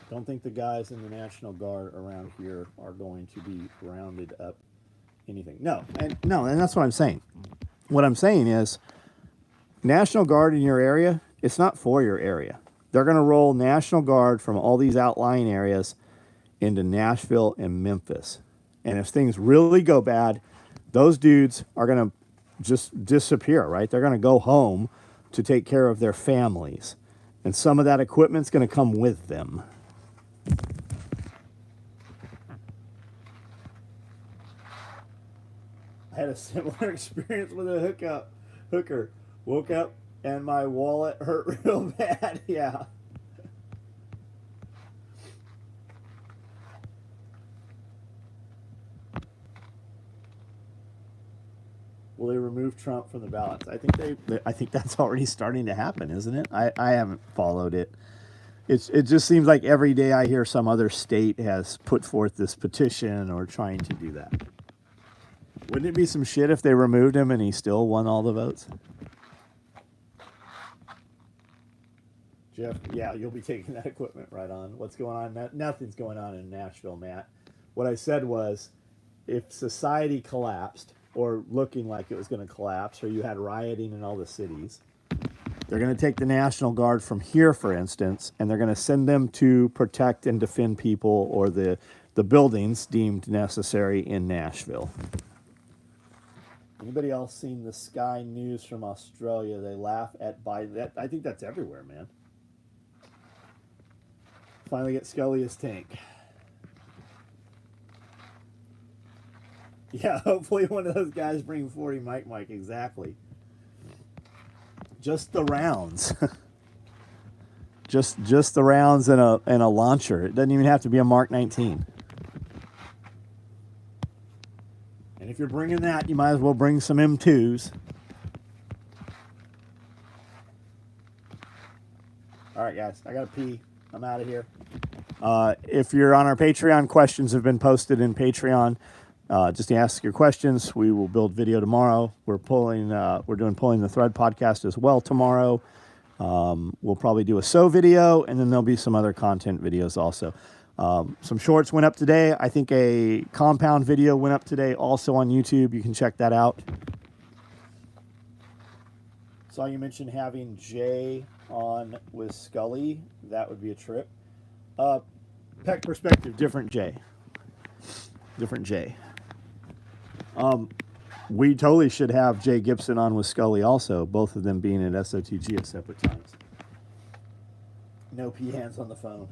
Don't think the guys in the National Guard around here are going to be rounded up anything. No, and that's what I'm saying. What I'm saying is National Guard in your area, it's not for your area. They're going to roll National Guard from all these outlying areas into Nashville and Memphis. And if things really go bad, those dudes are going to just disappear, right? They're going to go home to take care of their families. And some of that equipment's going to come with them. I had a similar experience with a hooker. Woke up and my wallet hurt real bad. Yeah. Will they remove Trump from the ballots? I think that's already starting to happen, isn't it? I haven't followed it. It just seems like every day I hear some other state has put forth this petition or trying to do that. Wouldn't it be some shit if they removed him and he still won all the votes? Jeff, yeah, you'll be taking that equipment right on. What's going on? Nothing's going on in Nashville, Matt. What I said was, if society collapsed, or looking like it was going to collapse, or you had rioting in all the cities, they're going to take the National Guard from here, for instance, and they're going to send them to protect and defend people or the buildings deemed necessary in Nashville. Anybody else seen the Sky News from Australia? They laugh at Biden. I think that's everywhere, man. Finally get Scully his tank. Yeah, hopefully one of those guys bring 40 Mike, exactly. Just the rounds. just the rounds and a launcher. It doesn't even have to be a Mark 19. And if you're bringing that, you might as well bring some M2s. All right, guys, I gotta pee. I'm out of here. If you're on our Patreon, questions have been posted in Patreon. Just ask your questions. We will build video tomorrow. We're doing Pulling the Thread podcast as well tomorrow. We'll probably do a SOE video, and then there'll be some other content videos also. Some shorts went up today. I think a compound video went up today also on YouTube. You can check that out. Saw you mention having Jay on with Scully. That would be a trip. Peck perspective, different Jay. Different Jay. We totally should have Jay Gibson on with Scully also, both of them being at SOTG at separate times. No pee hands on the phone.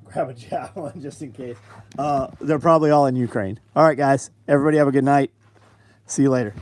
Grab a javelin just in case. They're probably all in Ukraine. All right, guys. Everybody have a good night. See you later.